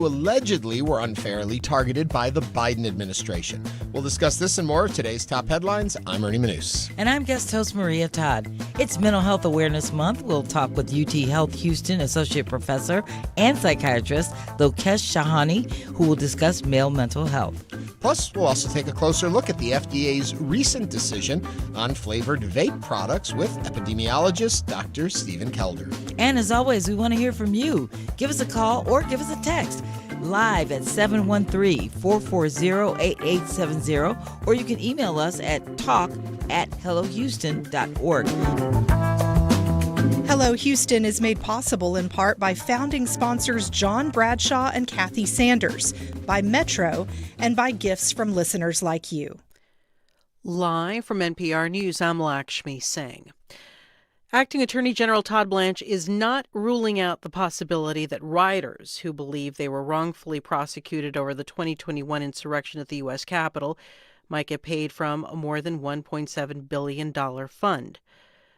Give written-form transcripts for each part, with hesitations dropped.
who allegedly were unfairly targeted by the Biden administration. We'll discuss this and more of today's top headlines. I'm Ernie Manouse. And I'm guest host Maria Todd. It's Mental Health Awareness Month. We'll talk with UTHealth Houston Associate Professor and Psychiatrist Lokesh Shahani, who will discuss male mental health. Plus, we'll also take a closer look at the FDA's recent decision on flavored vape products with epidemiologist Dr. Stephen Kelder. And as always, we want to hear from you. Give us a call or give us a text live at 713-440-8870, or you can email us at talk@hellohouston.org. Hello Houston is made possible in part by founding sponsors John Bradshaw and Kathy Sanders, by Metro, and by gifts from listeners like you. Live from NPR News, I'm Lakshmi Singh. Acting Attorney General Todd Blanche is not ruling out the possibility that rioters who believe they were wrongfully prosecuted over the 2021 insurrection at the U.S. Capitol might get paid from a more than $1.7 billion fund.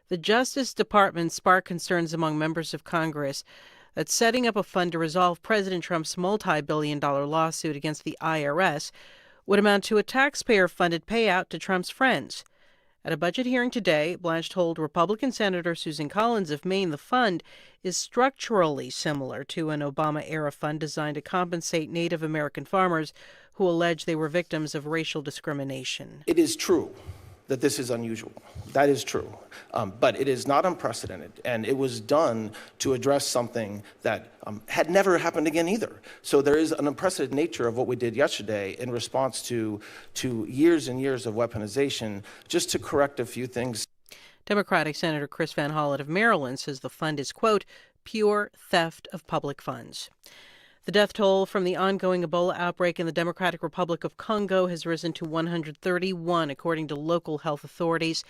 The Justice Department sparked concerns among members of Congress that setting up a fund to resolve President Trump's multi-billion-dollar lawsuit against the IRS would amount to a taxpayer-funded payout to Trump's friends. At a budget hearing today, Blanche told Republican Senator Susan Collins of Maine the fund is structurally similar to an Obama-era fund designed to compensate Native American farmers who allege they were victims of racial discrimination. It is true that this is unusual. That is true. But it is not unprecedented, and it was done to address something that had never happened again either. So there is an unprecedented nature of what we did yesterday in response to years and years of weaponization, just to correct a few things. Democratic Senator Chris Van Hollen of Maryland says the fund is, quote, pure theft of public funds. The death toll from the ongoing Ebola outbreak in the Democratic Republic of Congo has risen to 131, according to local health authorities.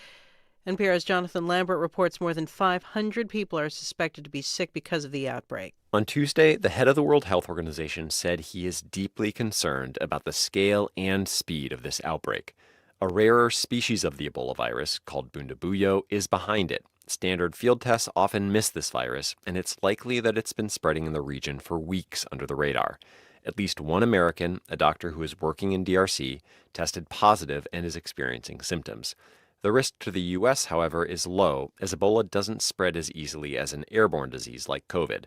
NPR's Jonathan Lambert reports more than 500 people are suspected to be sick because of the outbreak. On Tuesday, the head of the World Health Organization said he is deeply concerned about the scale and speed of this outbreak. A rarer species of the Ebola virus, called Bundabuyo, is behind it. Standard field tests often miss this virus, and it's likely that it's been spreading in the region for weeks under the radar. At least one American, a doctor who is working in DRC, tested positive and is experiencing symptoms. The risk to the U.S., however, is low, as Ebola doesn't spread as easily as an airborne disease like COVID.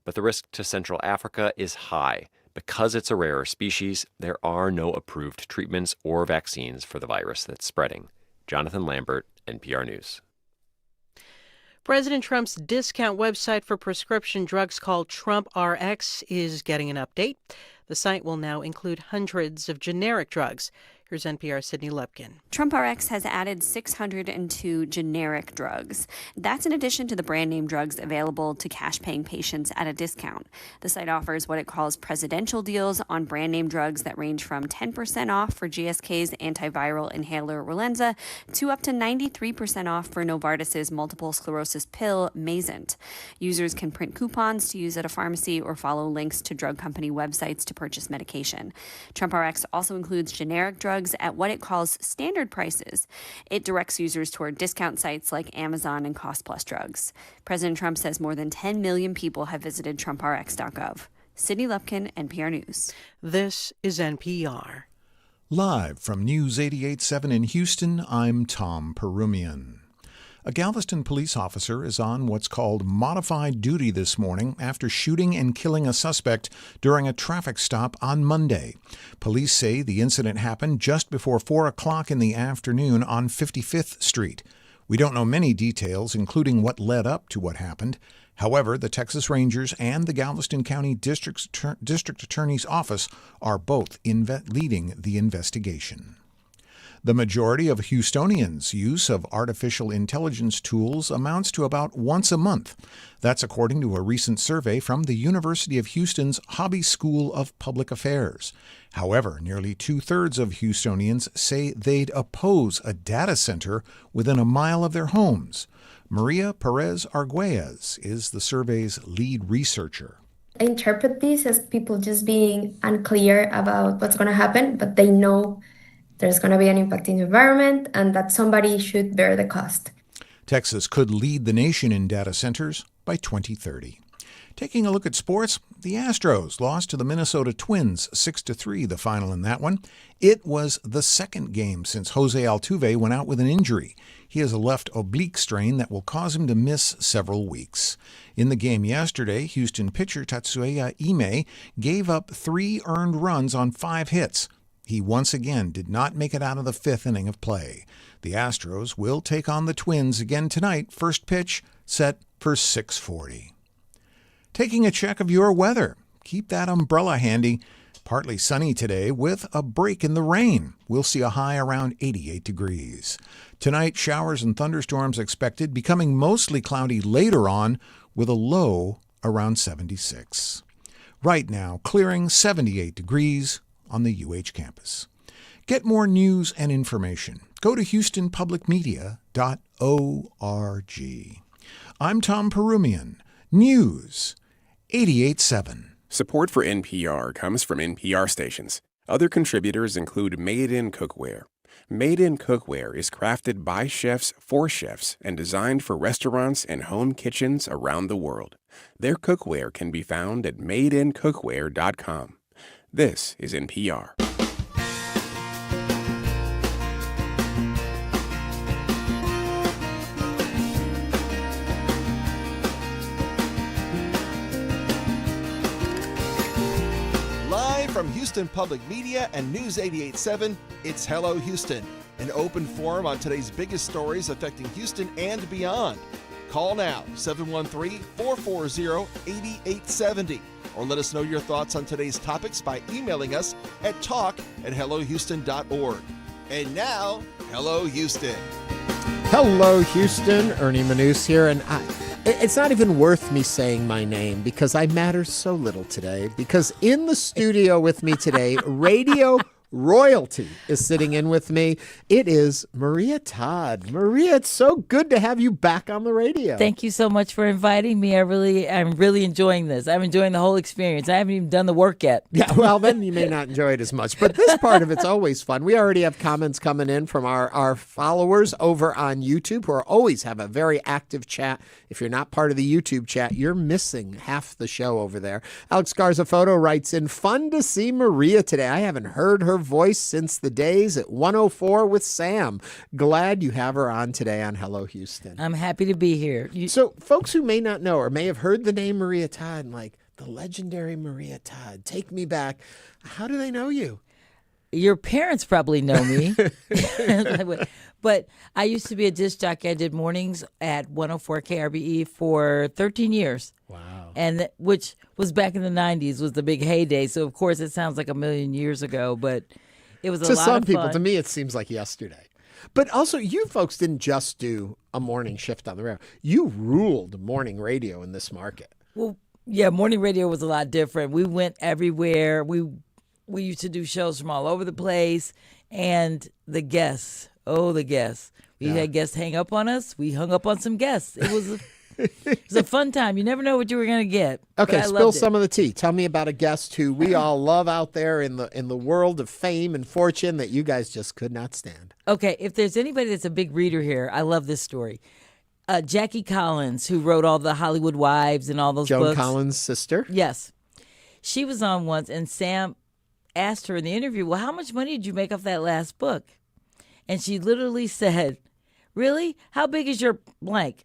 But the risk to Central Africa is high. Because it's a rarer species, there are no approved treatments or vaccines for the virus that's spreading. Jonathan Lambert, NPR News. President Trump's discount website for prescription drugs called TrumpRx is getting an update. The site will now include hundreds of generic drugs. Here's NPR's Sydney Lepkin. TrumpRx has added 602 generic drugs. That's in addition to the brand name drugs available to cash-paying patients at a discount. The site offers what it calls presidential deals on brand name drugs that range from 10% off for GSK's antiviral inhaler Relenza to up to 93% off for Novartis's multiple sclerosis pill Mayzent. Users can print coupons to use at a pharmacy or follow links to drug company websites to purchase medication. TrumpRx also includes generic drugs at what it calls standard prices. It directs users toward discount sites like Amazon and Cost Plus Drugs. President Trump says more than 10 million people have visited TrumpRx.gov. Sydney Lepkin, NPR News. This is NPR. Live from News 88.7 in Houston, I'm Tom Perumian. A Galveston police officer is on what's called modified duty this morning after shooting and killing a suspect during a traffic stop on Monday. Police say the incident happened just before 4 o'clock in the afternoon on 55th Street. We don't know many details, including what led up to what happened. However, the Texas Rangers and the Galveston County District Attorney's Office are both leading the investigation. The majority of Houstonians' use of artificial intelligence tools amounts to about once a month. That's according to a recent survey from the University of Houston's Hobby School of Public Affairs. However, nearly two-thirds of Houstonians say they'd oppose a data center within a mile of their homes. Maria Perez Arguelles is the survey's lead researcher. I interpret this as people just being unclear about what's going to happen, but they know there's going to be an impact in the environment and that somebody should bear the cost. Texas could lead the nation in data centers by 2030. Taking a look at sports, the Astros lost to the Minnesota Twins 6-3, the final in that one. It was the second game since Jose Altuve went out with an injury. He has a left oblique strain that will cause him to miss several weeks. In the game yesterday, Houston pitcher Tatsuya Ime gave up 3 earned runs on 5 hits. He once again did not make it out of the 5th inning of play. The Astros will take on the Twins again tonight, first pitch set for 6:40. Taking a check of your weather. Keep that umbrella handy. Partly sunny today with a break in the rain. We'll see a high around 88 degrees. Tonight, showers and thunderstorms expected, becoming mostly cloudy later on with a low around 76. Right now, clearing 78 degrees on the UH campus. Get more news and information. Go to HoustonPublicMedia.org. I'm Tom Perumian. News 88.7. Support for NPR comes from NPR stations. Other contributors include Made in Cookware. Made in Cookware is crafted by chefs for chefs and designed for restaurants and home kitchens around the world. Their cookware can be found at madeincookware.com. This is NPR. From Houston Public Media and News 88.7, it's Hello Houston, an open forum on today's biggest stories affecting Houston and beyond. Call now, 713-440-8870, or let us know your thoughts on today's topics by emailing us at talk@hellohouston.org. And now, Hello Houston. Hello, Houston. Ernie Manouse here, and it's not even worth me saying my name because I matter so little today. Because in the studio with me today, radio royalty is sitting in with me. It is Maria Todd. Maria, it's so good to have you back on the radio. Thank you so much for inviting me. I'm really enjoying this. I'm enjoying the whole experience. I haven't even done the work yet. Yeah, well, then you may not enjoy it as much. But this part of it's always fun. We already have comments coming in from our followers over on YouTube who always have a very active chat. If you're not part of the YouTube chat, you're missing half the show over there. Alex Garza Photo writes in, fun to see Maria today. I haven't heard her voice since the days at 104 with Sam. Glad you have her on today on Hello Houston. I'm happy to be here. So folks who may not know or may have heard the name Maria Todd, like the legendary Maria Todd, take me back. How do they know you? Your parents probably know me. But I used to be a disc jockey. I did mornings at 104 KRBE for 13 years. Wow. And which was back in the 90s, was the big heyday. So, of course, it sounds like a million years ago, but it was a lot of fun. To some people, to me, it seems like yesterday. But also, you folks didn't just do a morning shift on the radio. You ruled morning radio in this market. Well, yeah, morning radio was a lot different. We went everywhere. We used to do shows from all over the place. And the guests, the guests. We had guests hang up on us. We hung up on some guests. It was a fun time. You never know what you were going to get. Okay, spill some of the tea. Tell me about a guest who we all love out there in the world of fame and fortune that you guys just could not stand. Okay, if there's anybody that's a big reader here, I love this story. Jackie Collins, who wrote all the Hollywood Wives and all those books. Joan Collins' sister? Yes. She was on once, and Sam asked her in the interview, well, how much money did you make off that last book? And she literally said, really? How big is your blank?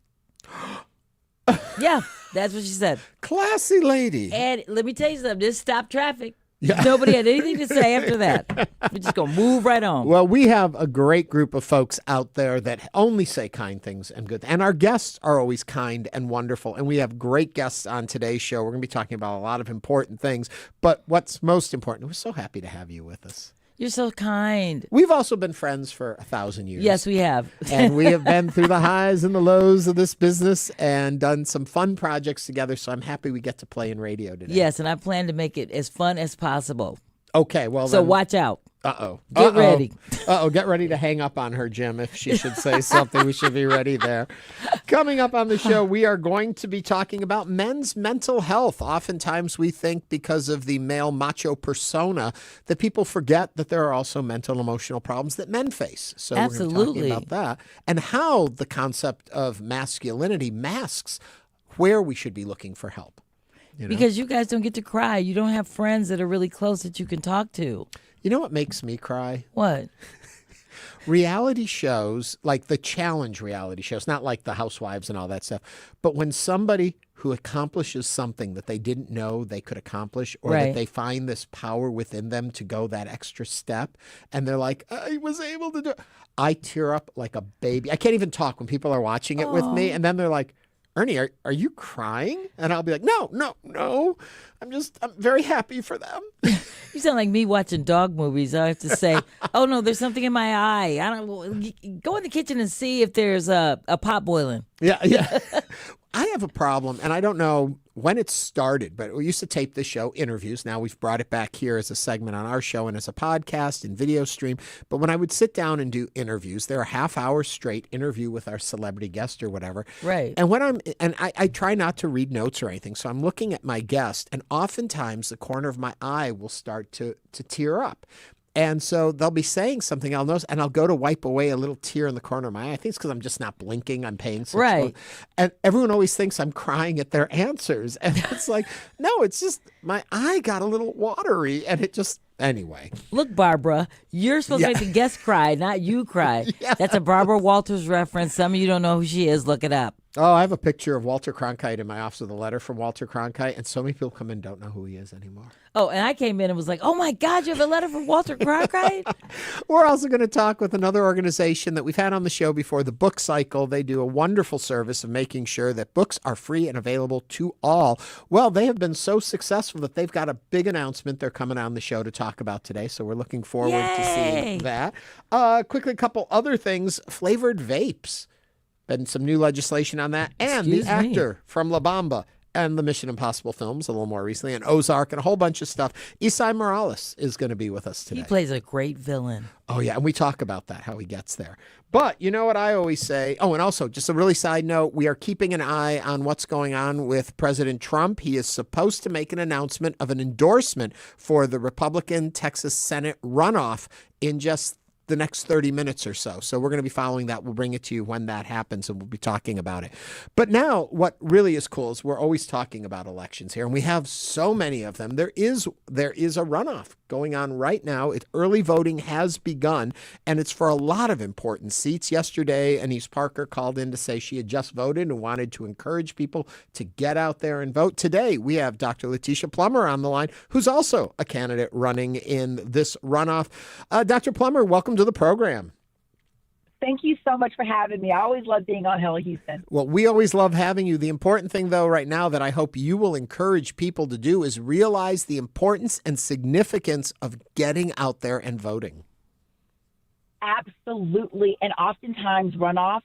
Yeah, that's what she said. Classy lady. And let me tell you something. This stopped traffic. Yeah. Nobody had anything to say after that. We're just going to move right on. Well, we have a great group of folks out there that only say kind things and good. And our guests are always kind and wonderful. And we have great guests on today's show. We're going to be talking about a lot of important things. But what's most important, we're so happy to have you with us. You're so kind. We've also been friends for 1,000 years. Yes, we have. And we have been through the highs and the lows of this business and done some fun projects together. So I'm happy we get to play in radio today. Yes, and I plan to make it as fun as possible. Okay, well so then, watch out. Get ready. Get ready to hang up on her, Jim. If she should say something, we should be ready there. Coming up on the show, we are going to be talking about men's mental health. Oftentimes we think because of the male macho persona that people forget that there are also mental and emotional problems that men face. So Absolutely. We're going to be talking about that and how the concept of masculinity masks where we should be looking for help. You know? Because you guys don't get to cry. You don't have friends that are really close that you can talk to. You know what makes me cry? What? Reality shows, like the challenge reality shows, not like the Housewives and all that stuff, but when somebody who accomplishes something that they didn't know they could accomplish, or that they find this power within them to go that extra step, and they're like, I was able to do it. I tear up like a baby. I can't even talk when people are watching it with me, and then they're like, Ernie, are you crying? And I'll be like, no. I'm very happy for them. You sound like me watching dog movies. I have to say, oh no, there's something in my eye. I don't go in the kitchen and see if there's a pot boiling. Yeah. I have a problem, and I don't know when it started, but we used to tape this show, interviews. Now we've brought it back here as a segment on our show and as a podcast and video stream. But when I would sit down and do interviews, they're a half hour straight interview with our celebrity guest or whatever. Right. And when I try not to read notes or anything, so I'm looking at my guest, and oftentimes the corner of my eye will start to tear up. And so they'll be saying something, I'll notice, and I'll go to wipe away a little tear in the corner of my eye. I think it's because I'm just not blinking. I'm paying so close. And everyone always thinks I'm crying at their answers. And it's like, no, it's just my eye got a little watery, and it just... Anyway. Look, Barbara, you're supposed to make the guest cry, not you cry. That's a Barbara Walters reference. Some of you don't know who she is. Look it up. Oh, I have a picture of Walter Cronkite in my office with a letter from Walter Cronkite, and so many people come in and don't know who he is anymore. Oh, and I came in and was like, oh, my God, you have a letter from Walter Cronkite? We're also going to talk with another organization that we've had on the show before, the Book Cycle. They do a wonderful service of making sure that books are free and available to all. Well, they have been so successful that they've got a big announcement they're coming on the show to talk about today, so we're looking forward to seeing that. Quickly, a couple other things. Flavored vapes. Been some new legislation on that. And the actor from La Bamba and the Mission Impossible films a little more recently, and Ozark and a whole bunch of stuff. Esai Morales is going to be with us today. He plays a great villain. Oh, yeah, and we talk about that, how he gets there. But you know what I always say? Oh, and also, just a really side note, we are keeping an eye on what's going on with President Trump. He is supposed to make an announcement of an endorsement for the Republican Texas Senate runoff in just the next 30 minutes or so. So we're going to be following that. We'll bring it to you when that happens, and we'll be talking about it. But now what really is cool is we're always talking about elections here, and we have so many of them. There is a runoff going on right now. Early voting has begun, and it's for a lot of important seats. Yesterday, Anise Parker called in to say she had just voted and wanted to encourage people to get out there and vote. Today, we have Dr. Letitia Plummer on the line, who's also a candidate running in this runoff. Dr. Plummer, welcome to the program. Thank you so much for having me. I always love being on Hello Houston. Well, we always love having you. The important thing, though, right now that I hope you will encourage people to do is realize the importance and significance of getting out there and voting. Absolutely. And oftentimes runoffs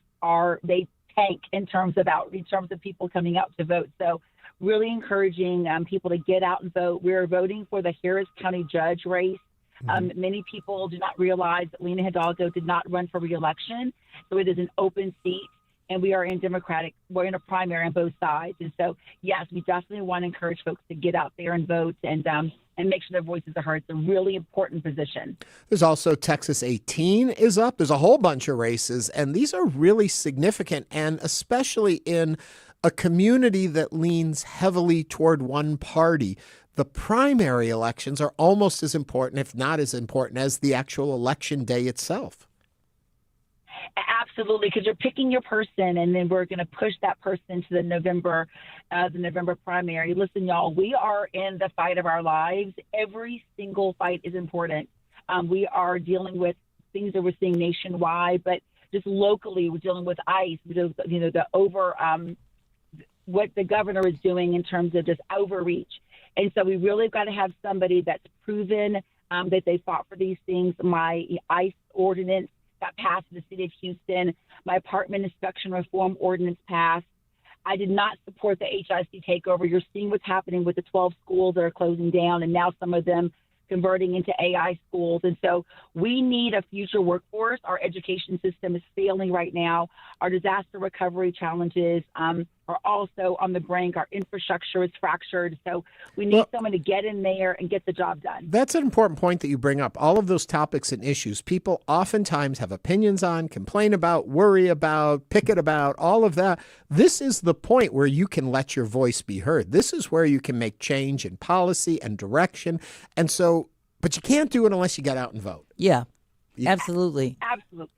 they tank in terms of people coming out to vote. So really encouraging people to get out and vote. We're voting for the Harris County judge race. Many people do not realize that Lena Hidalgo did not run for re-election, so it is an open seat, and we're in a primary on both sides. And so, yes, we definitely want to encourage folks to get out there and vote and make sure their voices are heard. It's a really important position. There's also Texas 18 is up. There's a whole bunch of races, and these are really significant, and especially in a community that leans heavily toward one party. The primary elections are almost as important, if not as important, as the actual election day itself. Absolutely, because you're picking your person, and then we're going to push that person to the November primary. Listen, y'all, we are in the fight of our lives. Every single fight is important. We are dealing with things that we're seeing nationwide, but just locally, we're dealing with ICE. What the governor is doing in terms of just overreach. And so we really got to have somebody that's proven that they fought for these things. My ICE ordinance got passed in the city of Houston. My apartment inspection reform ordinance passed. I did not support the HIC takeover. You're seeing what's happening with the 12 schools that are closing down, and now some of them converting into AI schools. And so we need a future workforce. Our education system is failing right now. Our disaster recovery challenges, are also on the brink. Our infrastructure is fractured. So we need someone to get in there and get the job done. That's an important point that you bring up. All of those topics and issues people oftentimes have opinions on, complain about, worry about, picket about, all of that. This is the point where you can let your voice be heard. This is where you can make change in policy and direction. And so, but you can't do it unless you get out and vote. Yeah, absolutely. Absolutely.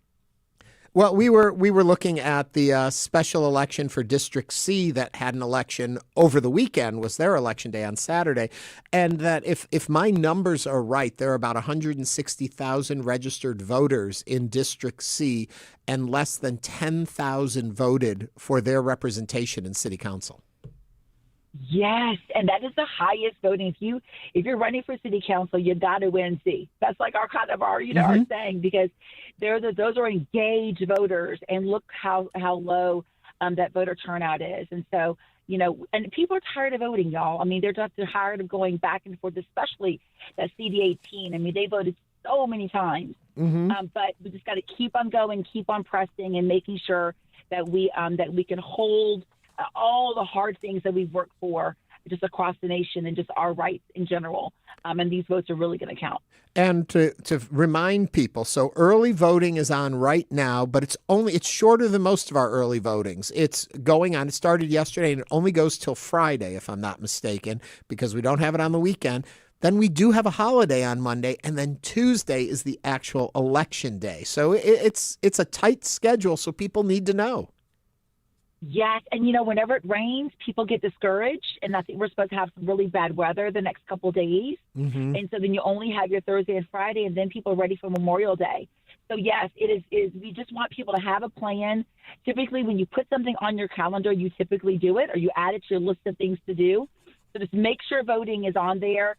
Well, we were looking at the special election for District C that had an election over the weekend, was their election day on Saturday, and that if my numbers are right, there are about 160,000 registered voters in District C, and less than 10,000 voted for their representation in City Council. Yes, and that is the highest voting. If you're running for city council, you got to win C. That's like our kind of our our saying, because those are engaged voters, and look how low that voter turnout is. And so and people are tired of voting, y'all. I mean, they're just tired of going back and forth, especially that CD18. I mean, they voted so many times, but we just got to keep on going, keep on pressing, and making sure that we can hold all the hard things that we've worked for just across the nation and just our rights in general. And these votes are really going to count. And to remind people, so early voting is on right now, but it's shorter than most of our early votings. It's going on. It started yesterday and it only goes till Friday, if I'm not mistaken, because we don't have it on the weekend. Then we do have a holiday on Monday, and then Tuesday is the actual election day. So it's a tight schedule, so people need to know. Yes, and whenever it rains, people get discouraged, and I think we're supposed to have some really bad weather the next couple of days, and so then you only have your Thursday and Friday, and then people are ready for Memorial Day. So yes, it is. We just want people to have a plan. Typically, when you put something on your calendar, you typically do it, or you add it to your list of things to do. So just make sure voting is on there.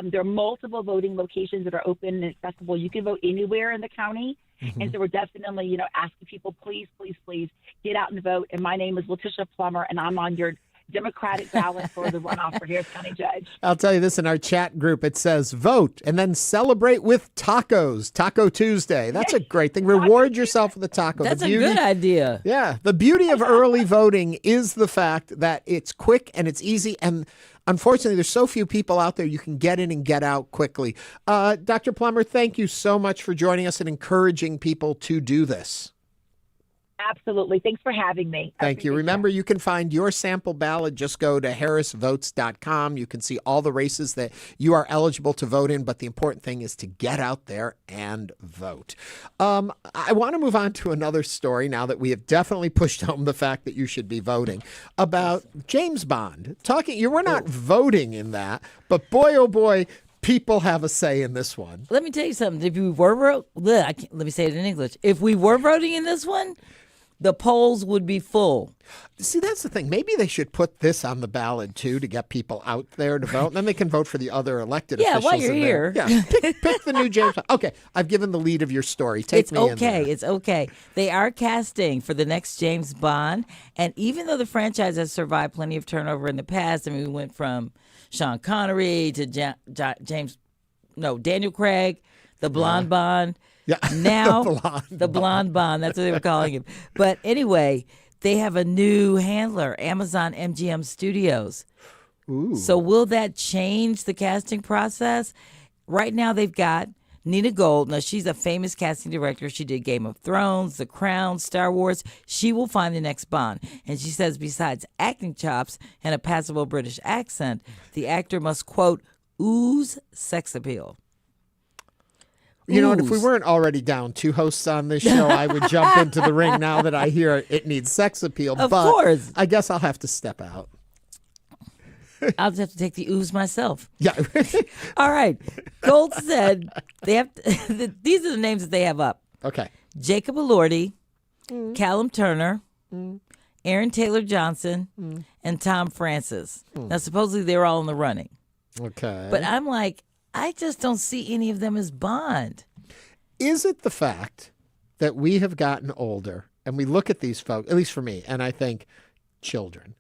There are multiple voting locations that are open and accessible. You can vote anywhere in the county. And so we're definitely, asking people, please, please, please get out and vote. And my name is Letitia Plummer, and I'm on your Democratic ballot for the runoff for Harris County Judge. I'll tell you this, in our chat group, it says vote and then celebrate with tacos, Taco Tuesday. That's a great thing. Reward yourself with a taco. That's a good idea. Yeah. The beauty of early voting is the fact that it's quick and it's easy. And unfortunately, there's so few people out there you can get in and get out quickly. Dr. Plummer, thank you so much for joining us and encouraging people to do this. Absolutely. Thanks for having me. Thank you. Remember, you can find your sample ballot. Just go to harrisvotes.com. You can see all the races that you are eligible to vote in, but the important thing is to get out there and vote. I want to move on to another story now that we have definitely pushed home the fact that you should be voting, about James Bond. We're not voting in that, but boy, oh boy, people have a say in this one. Let me tell you something. If we were let me say it in English. If we were voting in this one, the polls would be full. See, that's the thing. Maybe they should put this on the ballot, too, to get people out there to vote. And then they can vote for the other elected officials. Yeah, while you're here. Yeah, pick the new James Bond. Okay, I've given the lead of your story. Take me in there. It's okay. They are casting for the next James Bond. And even though the franchise has survived plenty of turnover in the past, I mean, we went from Sean Connery to Daniel Craig, the blonde Bond. Yeah. Now, the blonde Bond, that's what they were calling him. But anyway, they have a new handler, Amazon MGM Studios. Ooh. So will that change the casting process? Right now they've got Nina Gold. Now, she's a famous casting director. She did Game of Thrones, The Crown, Star Wars. She will find the next Bond. And she says besides acting chops and a passable British accent, the actor must, quote, ooze sex appeal. You know, and if we weren't already down two hosts on this show, I would jump into the ring now that I hear it needs sex appeal. Of course. I guess I'll have to step out. I'll just have to take the ooze myself. Yeah. All right. Gold said they have these are the names that they have up. Okay. Jacob Elordi, Callum Turner, Aaron Taylor Johnson, and Tom Francis. Now, supposedly they're all in the running. Okay. But I'm like, I just don't see any of them as Bond. Is it the fact that we have gotten older and we look at these folks, at least for me, and I think children?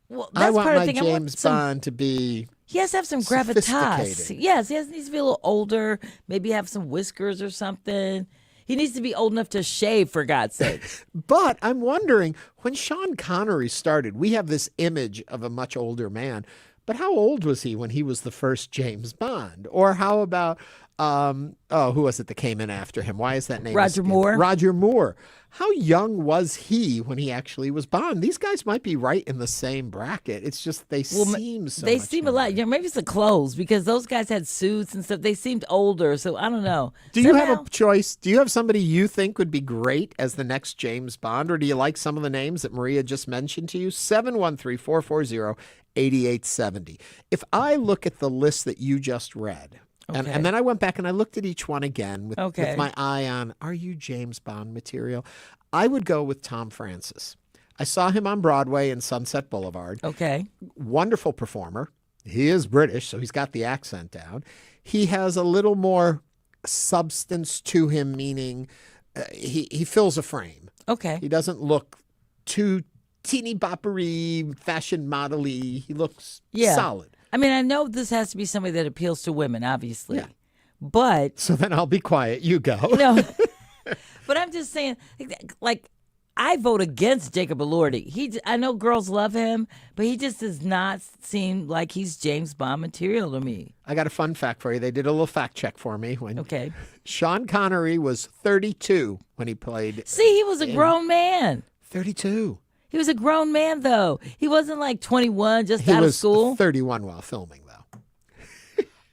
Well, that's I want part of my the thing. James Bond to be He has to have some gravitas. sophisticated. Yes, he needs to be a little older, maybe have some whiskers or something. He needs to be old enough to shave, for God's sake. But I'm wondering, when Sean Connery started, we have this image of a much older man. But how old was he when he was the first James Bond? Or how about, who was it that came in after him? Why is that name? Roger Moore. Roger Moore. How young was he when he actually was Bond? These guys might be right in the same bracket. It's just they seem so They much seem younger. a lot. Maybe it's the clothes, because those guys had suits and stuff. They seemed older, so I don't know. Do you have a choice? Do you have somebody you think would be great as the next James Bond, or do you like some of the names that Maria just mentioned to you? 713-440-8870. If I look at the list that you just read, and then I went back and I looked at each one again with my eye on, are you James Bond material? I would go with Tom Francis. I saw him on Broadway in Sunset Boulevard. Okay. Wonderful performer. He is British, so he's got the accent down. He has a little more substance to him, meaning he fills a frame. Okay. He doesn't look too teeny boppery, fashion model-y. He looks solid. I mean, I know this has to be somebody that appeals to women, obviously. Yeah. But so then I'll be quiet. You go. But I'm just saying, like, I vote against Jacob Elordi. I know girls love him, but he just does not seem like he's James Bond material to me. I got a fun fact for you. They did a little fact check for me. Sean Connery was 32 when he played. See, he was a grown man. 32. He was a grown man, though. He wasn't like 21, just out of school. He was 31 while filming, though.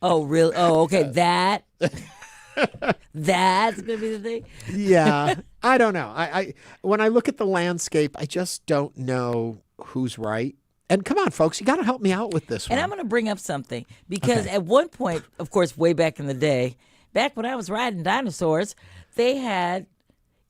Oh, really? Oh, okay. That's going to be the thing? Yeah. I don't know. I when I look at the landscape, I just don't know who's right. And come on, folks, you got to help me out with this one. And I'm going to bring up something, because at one point, of course, way back in the day, back when I was riding dinosaurs, they had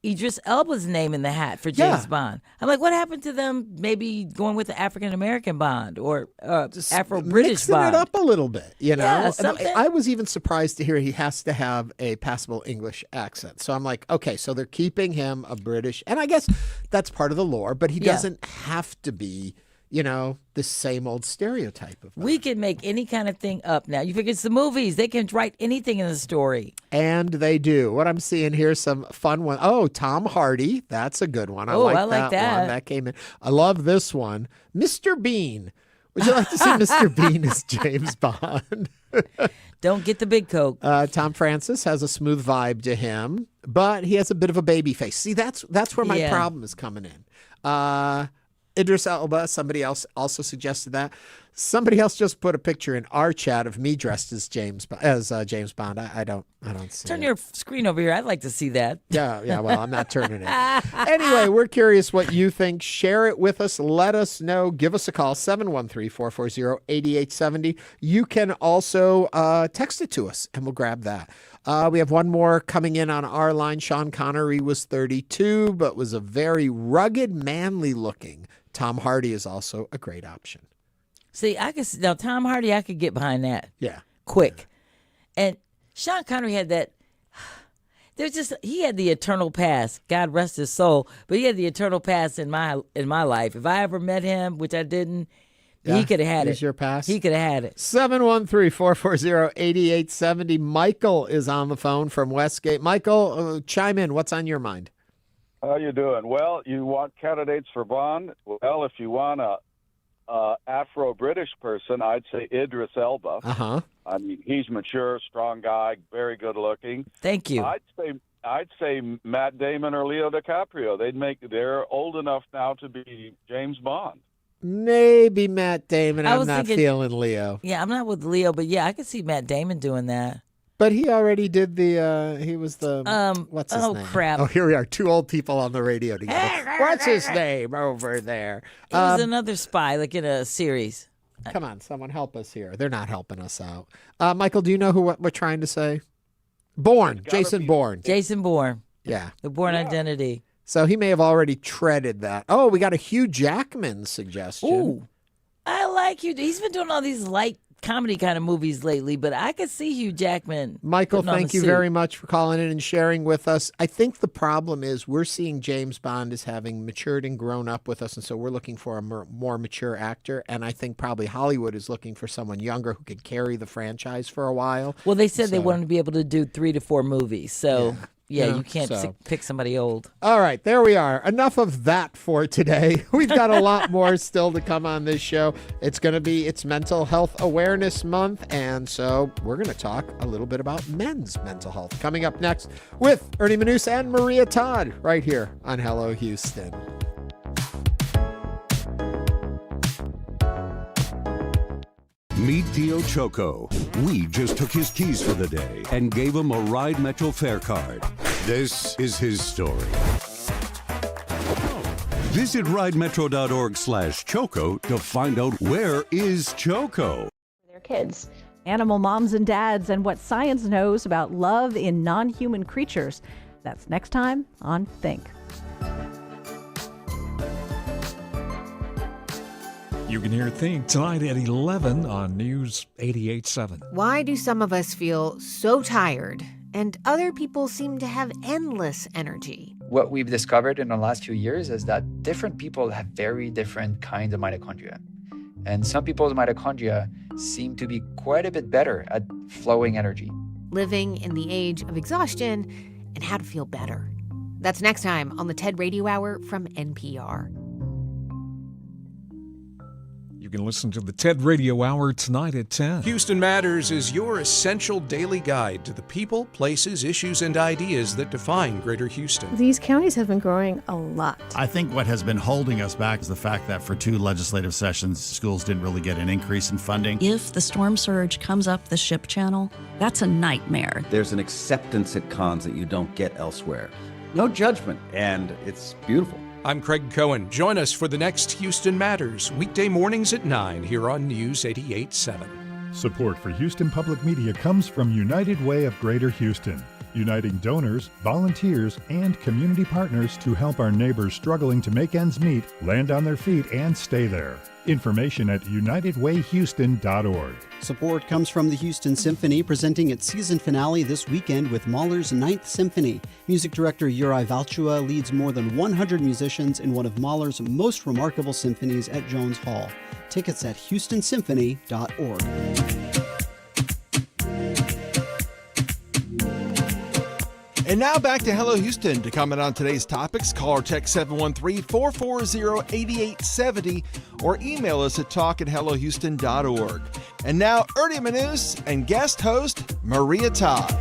Idris Elba's name in the hat for James Bond. I'm like, what happened to them maybe going with the African-American Bond or Afro-British mixing Bond? it up a little bit, you know? Yeah, And something. I was even surprised to hear he has to have a passable English accent. So I'm like, okay, so they're keeping him a British. And I guess that's part of the lore, but he doesn't have to be, you know, the same old stereotype of Bond. We can make any kind of thing up now. You figure it's the movies. They can write anything in the story. And they do. What I'm seeing here, some fun one. Oh, Tom Hardy. That's a good one. I like that one. That came in. I love this one. Mr. Bean. Would you like to see Mr. Bean as James Bond? Don't get the big Coke. Tom Francis has a smooth vibe to him, but he has a bit of a baby face. See, that's where my problem is coming in. Idris Elba, somebody else also suggested that. Somebody else just put a picture in our chat of me dressed as James Bond. I don't see Turn it. your screen over here. I'd like to see that. Yeah. Well, I'm not turning it. Anyway, we're curious what you think. Share it with us. Let us know. Give us a call, 713-440-8870. You can also text it to us, and we'll grab that. We have one more coming in on our line. Sean Connery was 32, but was a very rugged, manly looking. Tom Hardy is also a great option. See, now Tom Hardy, I could get behind that. Yeah. Quick. And Sean Connery had that. He had the eternal past. God rest his soul. But he had the eternal past in my life. If I ever met him, which I didn't, he could have had it. He's your past? He could have had it. 713-440-8870. Michael is on the phone from Westgate. Michael, chime in. What's on your mind? How you doing? Well, you want candidates for Bond? Well, if you want a Afro-British person, I'd say Idris Elba. Uh-huh. I mean, he's mature, strong guy, very good looking. Thank you. I'd say Matt Damon or Leo DiCaprio. They're old enough now to be James Bond. Maybe Matt Damon. I'm not feeling Leo. Yeah, I'm not with Leo, but yeah, I could see Matt Damon doing that. But he already did he was the, what's his name? Oh, crap. Oh, here we are, two old people on the radio together. What's his name over there? He was another spy, like in a series. Come on, someone help us here. They're not helping us out. Michael, do you know what we're trying to say? Jason Bourne. Jason Bourne. Yeah. The Bourne Identity. So he may have already treaded that. Oh, we got a Hugh Jackman suggestion. Ooh, I like Hugh. He's been doing all these light comedy kind of movies lately, but I could see Hugh Jackman. Michael, thank you very much for calling in and sharing with us. I think the problem is we're seeing James Bond as having matured and grown up with us, and so we're looking for a more mature actor, and I think probably Hollywood is looking for someone younger who could carry the franchise for a while. Well, they said they wanted to be able to do 3 to 4 movies, so... Yeah. Yeah, You know, you can't so. pick somebody old. All right, there we are. Enough of that for today. We've got a lot more still to come on this show. It's Mental Health Awareness Month, and so we're going to talk a little bit about men's mental health. Coming up next with Ernie Manouse and Maria Todd right here on Hello Houston. Meet Tio Choco. We just took his keys for the day and gave him a Ride Metro fare card. This is his story. Visit ridemetro.org/Choco to find out where is Choco. Their kids. Animal moms and dads and what science knows about love in non-human creatures. That's next time on Think. You can hear Think tonight at 11 on News 88.7. Why do some of us feel so tired and other people seem to have endless energy? What we've discovered in the last few years is that different people have very different kinds of mitochondria. And some people's mitochondria seem to be quite a bit better at flowing energy. Living in the age of exhaustion and how to feel better. That's next time on the TED Radio Hour from NPR. You can listen to the TED Radio Hour tonight at 10. Houston Matters is your essential daily guide to the people, places, issues, and ideas that define Greater Houston. These counties have been growing a lot. I think what has been holding us back is the fact that for 2 legislative sessions, schools didn't really get an increase in funding. If the storm surge comes up the ship channel, that's a nightmare. There's an acceptance at cons that you don't get elsewhere. No judgment, and it's beautiful. I'm Craig Cohen. Join us for the next Houston Matters, weekday mornings at 9 here on News 88.7. Support for Houston Public Media comes from United Way of Greater Houston, uniting donors, volunteers, and community partners to help our neighbors struggling to make ends meet land on their feet and stay there. Information at unitedwayhouston.org. Support comes from the Houston Symphony, presenting its season finale this weekend with Mahler's Ninth Symphony. Music director Uri Valchua leads more than 100 musicians in one of Mahler's most remarkable symphonies at Jones Hall. Tickets at houstonsymphony.org. And now back to Hello Houston. To comment on today's topics, call or text 713-440-8870 or email us at talk@hellohouston.org. And now Ernie Manouse and guest host Maria Todd.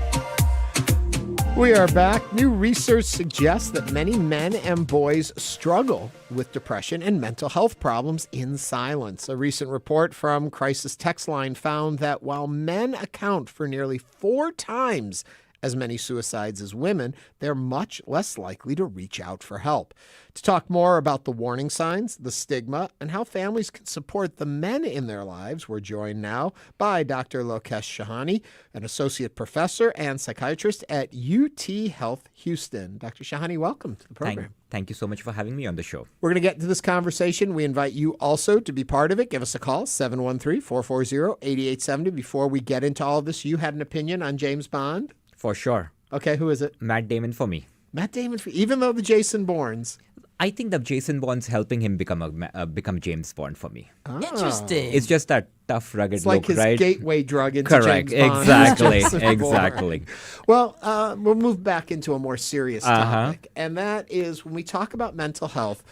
We are back. New research suggests that many men and boys struggle with depression and mental health problems in silence. A recent report from Crisis Text Line found that while men account for nearly 4 times as many suicides as women, they're much less likely to reach out for help. To talk more about the warning signs, the stigma, and how families can support the men in their lives, we're joined now by Dr. Lokesh Shahani, an associate professor and psychiatrist at UTHealth Houston. Dr. Shahani, welcome to the program. Thank you so much for having me on the show. We're going to get into this conversation. We invite you also to be part of it. Give us a call, 713-440-8870. Before we get into all of this, you had an opinion on James Bond? For sure. Okay, who is it? Matt Damon for me. Matt Damon, even though the Jason Bournes. I think the Jason Bourne's helping him become James Bond for me. Oh. Interesting. It's just that tough, rugged it's like look, his right? gateway drug into Correct. James Bond. Exactly. Well, we'll move back into a more serious topic, and that is when we talk about mental health.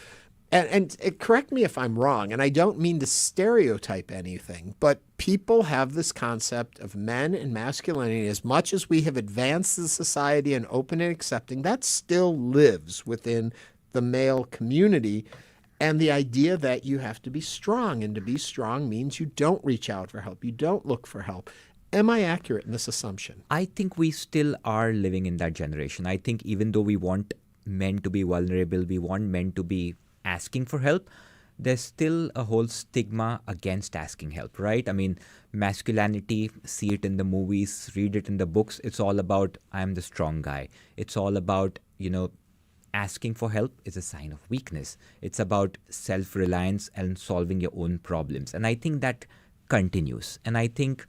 And correct me if I'm wrong, and I don't mean to stereotype anything, but people have this concept of men and masculinity. As much as we have advanced the society and open and accepting, that still lives within the male community. And the idea that you have to be strong, and to be strong means you don't reach out for help, you don't look for help. Am I accurate in this assumption? I think we still are living in that generation. I think even though we want men to be vulnerable, we want men to be asking for help, there's still a whole stigma against asking help, right? I mean, masculinity, see it in the movies, read it in the books. It's all about, I'm the strong guy. It's all about, asking for help is a sign of weakness. It's about self-reliance and solving your own problems. And I think that continues. And I think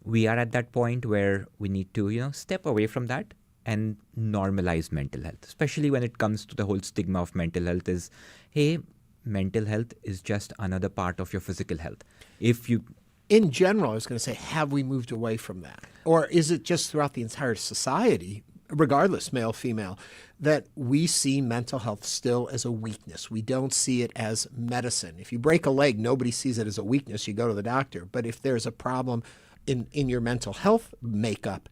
we are at that point where we need to, step away from that and normalize mental health, especially when it comes to the whole stigma of mental health is, hey, mental health is just another part of your physical health. In general, I was going to say, have we moved away from that? Or is it just throughout the entire society? regardless, male, female, that we see mental health still as a weakness. We don't see it as medicine. If you break a leg, nobody sees it as a weakness. You go to the doctor. But if there's a problem in your mental health makeup,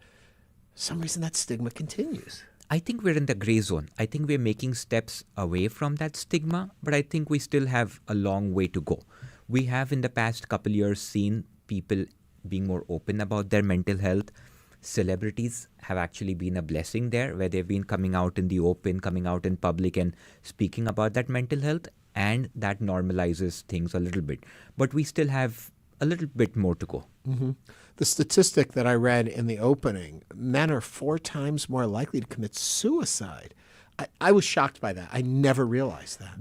for some reason that stigma continues. I think we're in the gray zone. I think we're making steps away from that stigma, but I think we still have a long way to go. We have in the past couple years seen people being more open about their mental health. Celebrities have actually been a blessing there, where they've been coming out in the open, coming out in public and speaking about that mental health, and that normalizes things a little bit. But we still have a little bit more to go. Mm-hmm. The statistic that I read in the opening, men are 4 times more likely to commit suicide. I was shocked by that. I never realized that.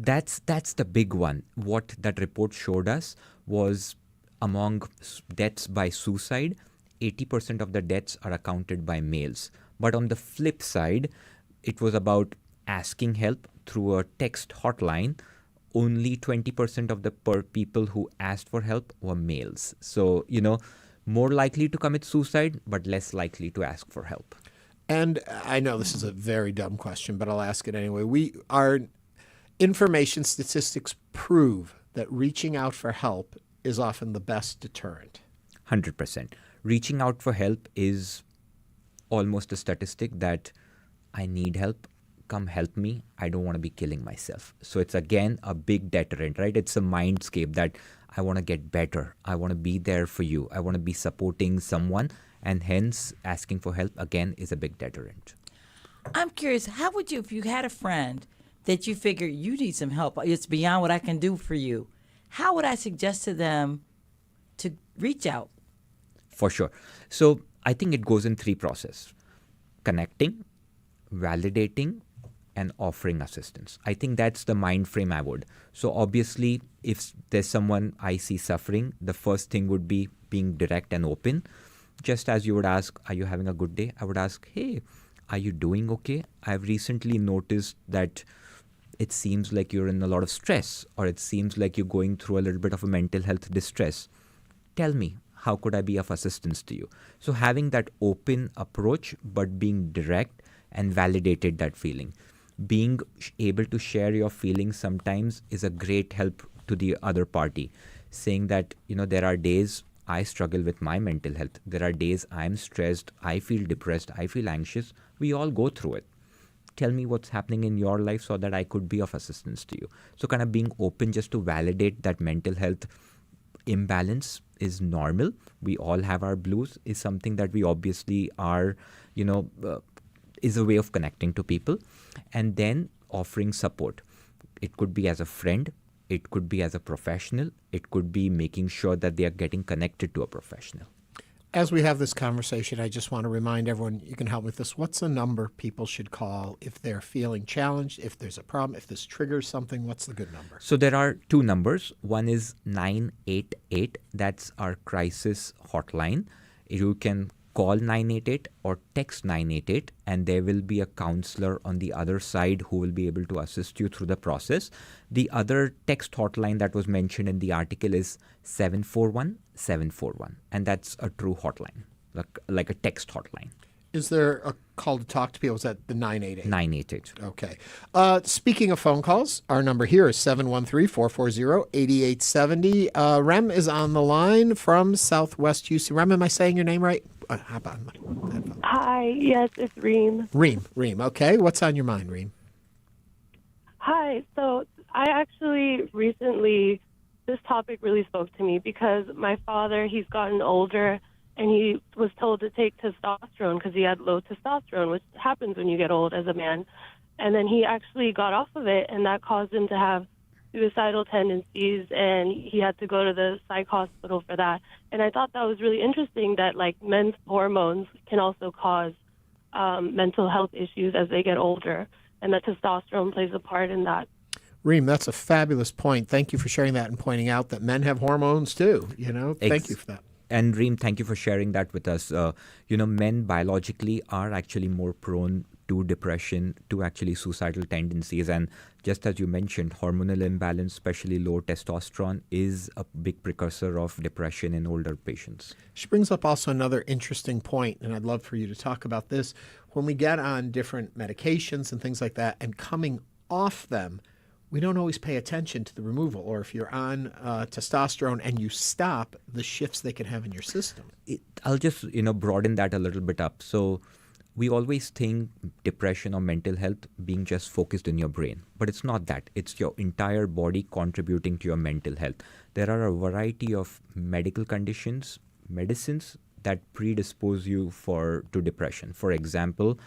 That's the big one. What that report showed us was among deaths by suicide, 80% of the deaths are accounted by males. But on the flip side, it was about asking help through a text hotline. Only 20% of the people who asked for help were males. So, more likely to commit suicide, but less likely to ask for help. And I know this is a very dumb question, but I'll ask it anyway. Our information statistics prove that reaching out for help is often the best deterrent. 100%. Reaching out for help is almost a statistic that I need help. Come help me. I don't want to be killing myself. So it's again a big deterrent, right? It's a mindscape that I want to get better. I want to be there for you. I want to be supporting someone. And hence, asking for help, again, is a big deterrent. I'm curious, how would you, if you had a friend that you figure you need some help, it's beyond what I can do for you, how would I suggest to them to reach out? For sure. So I think it goes in 3 processes: connecting, validating, and offering assistance. I think that's the mind frame I would. So obviously, if there's someone I see suffering, the first thing would be being direct and open. Just as you would ask, are you having a good day? I would ask, hey, are you doing okay? I've recently noticed that it seems like you're in a lot of stress, or it seems like you're going through a little bit of a mental health distress. Tell me, how could I be of assistance to you? So having that open approach, but being direct and validated that feeling. Being able to share your feelings sometimes is a great help to the other party. Saying that, there are days I struggle with my mental health. There are days I'm stressed, I feel depressed, I feel anxious. We all go through it. Tell me what's happening in your life so that I could be of assistance to you. So kind of being open just to validate that mental health imbalance is normal. We all have our blues, is something that we obviously are, is a way of connecting to people. And then offering support. It could be as a friend. It could be as a professional. It could be making sure that they are getting connected to a professional. As we have this conversation, I just want to remind everyone, you can help with this. What's the number people should call if they're feeling challenged, if there's a problem, if this triggers something? What's the good number? So there are 2 numbers. One is 988. That's our crisis hotline. You can call 988 or text 988, and there will be a counselor on the other side who will be able to assist you through the process. The other text hotline that was mentioned in the article is 741-741, and that's a true hotline, like a text hotline. Is there a call to talk to people? Is that the 988? 988. Okay. Speaking of phone calls, our number here is 713-440-8870. Rem is on the line from Southwest Houston. Rem, am I saying your name right? How about my headphones? Hi, yes, it's Reem. Reem. Okay. What's on your mind, Reem? Hi. So I actually recently, this topic really spoke to me because my father, he's gotten older, and he was told to take testosterone because he had low testosterone, which happens when you get old as a man. And then he actually got off of it, and that caused him to have suicidal tendencies, and he had to go to the psych hospital for that. And I thought that was really interesting that, men's hormones can also cause mental health issues as they get older, and that testosterone plays a part in that. Reem, that's a fabulous point. Thank you for sharing that and pointing out that men have hormones too. Thank you for that. And Reem, thank you for sharing that with us. Men biologically are actually more prone to depression to actually suicidal tendencies. And just as you mentioned, hormonal imbalance, especially low testosterone, is a big precursor of depression in older patients. She brings up also another interesting point, and I'd love for you to talk about this. When we get on different medications and things like that and coming off them, we don't always pay attention to the removal, or if you're on testosterone and you stop, the shifts they can have in your system. I'll just, broaden that a little bit up. So we always think depression or mental health being just focused in your brain, but it's not that. It's your entire body contributing to your mental health. There are a variety of medical conditions, medicines that predispose you to depression. For example,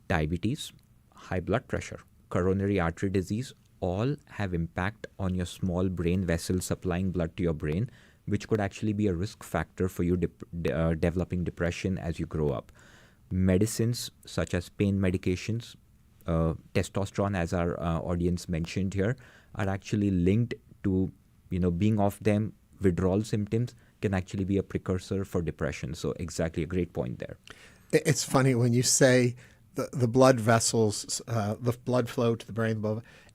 diabetes, high blood pressure, coronary artery disease, all have impact on your small brain vessels supplying blood to your brain, which could actually be a risk factor for you developing depression as you grow up. Medicines such as pain medications, testosterone, as our audience mentioned here, are actually linked to, being off them. Withdrawal symptoms can actually be a precursor for depression. So exactly, a great point there. It's funny when you say the blood vessels, the blood flow to the brain.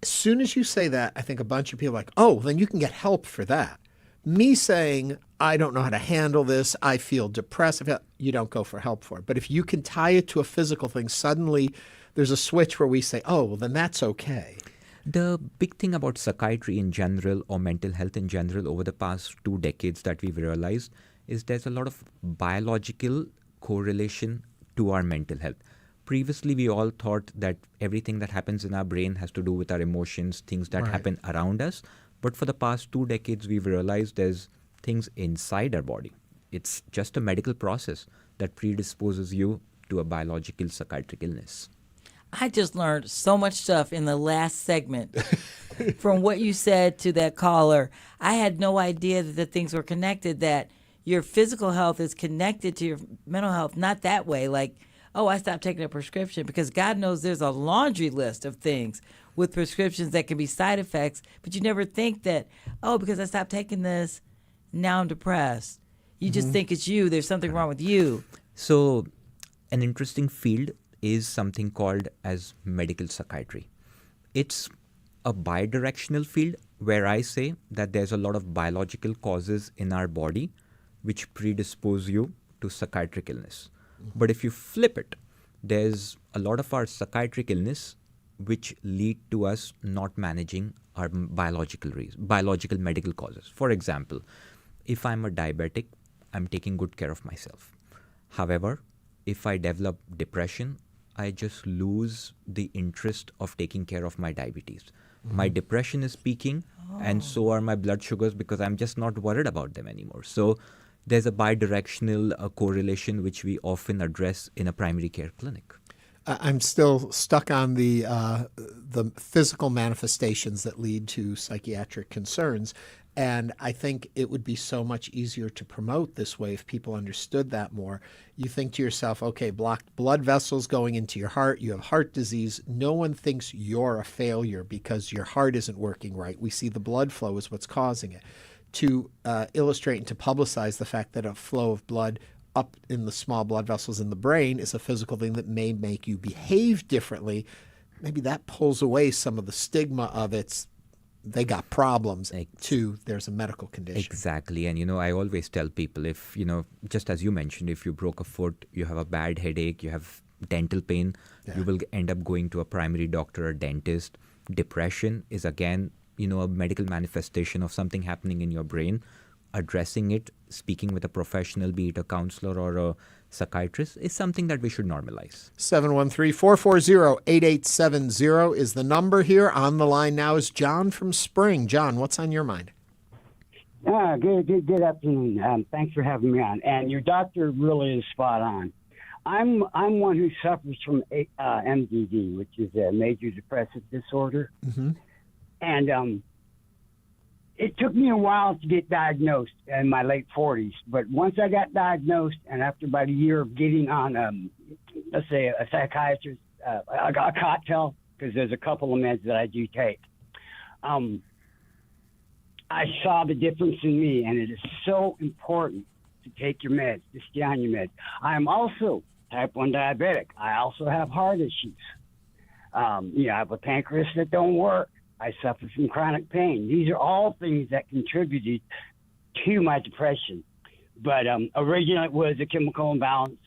As soon as you say that, I think a bunch of people are like, oh, then you can get help for that. Me saying, I don't know how to handle this, I feel depressed, you don't go for help for it. But if you can tie it to a physical thing, suddenly there's a switch where we say, oh, well, then that's okay. The big thing about psychiatry in general, or mental health in general, over the past 2 decades that we've realized is there's a lot of biological correlation to our mental health. Previously, we all thought that everything that happens in our brain has to do with our emotions, things that happen around us. But for the past 2 decades, we've realized there's things inside our body. It's just a medical process that predisposes you to a biological psychiatric illness. I just learned so much stuff in the last segment from what you said to that caller. I had no idea that the things were connected, that your physical health is connected to your mental health. Not that way, like, oh, I stopped taking a prescription, because God knows there's a laundry list of things with prescriptions that can be side effects, but you never think that, oh, because I stopped taking this, now I'm depressed. You just think it's you. There's something wrong with you. So an interesting field is something called as medical psychiatry. It's a bidirectional field where I say that there's a lot of biological causes in our body which predispose you to psychiatric illness. But if you flip it, there's a lot of our psychiatric illness which lead to us not managing our biological medical causes. For example, if I'm a diabetic, I'm taking good care of myself. However, if I develop depression, I just lose the interest of taking care of my diabetes. My depression is peaking, and so are my blood sugars, because I'm just not worried about them anymore. So there's a bidirectional correlation which we often address in a primary care clinic. I'm still stuck on the physical manifestations that lead to psychiatric concerns. And I think it would be so much easier to promote this way if people understood that more. You think to yourself, okay, blocked blood vessels going into your heart, you have heart disease. No one thinks you're a failure because your heart isn't working right. We see the blood flow is what's causing it. To illustrate and to publicize the fact that a flow of blood up in the small blood vessels in the brain is a physical thing that may make you behave differently, maybe that pulls away some of the stigma of they got problems, too, there's a medical condition. Exactly. And, I always tell people, if, just as you mentioned, if you broke a foot, you have a bad headache, you have dental pain, you will end up going to a primary doctor or dentist. Depression is, again, a medical manifestation of something happening in your brain. Addressing it, speaking with a professional, be it a counselor or a psychiatrist, is something that we should normalize. 713-440-8870 is the number here. On the line now is John from Spring. John, what's on your mind? Good afternoon. Thanks for having me on. And your doctor really is spot on. I'm one who suffers from MDD, which is a major depressive disorder. Mm-hmm. And it took me a while to get diagnosed in my late 40s. But once I got diagnosed, and after about a year of getting on, let's say, a psychiatrist, a cocktail, because there's a couple of meds that I do take, I saw the difference in me, and it is so important to take your meds, to stay on your meds. I am also type 1 diabetic. I also have heart issues. I have a pancreas that don't work. I suffer from chronic pain. These are all things that contributed to my depression. But originally it was a chemical imbalance.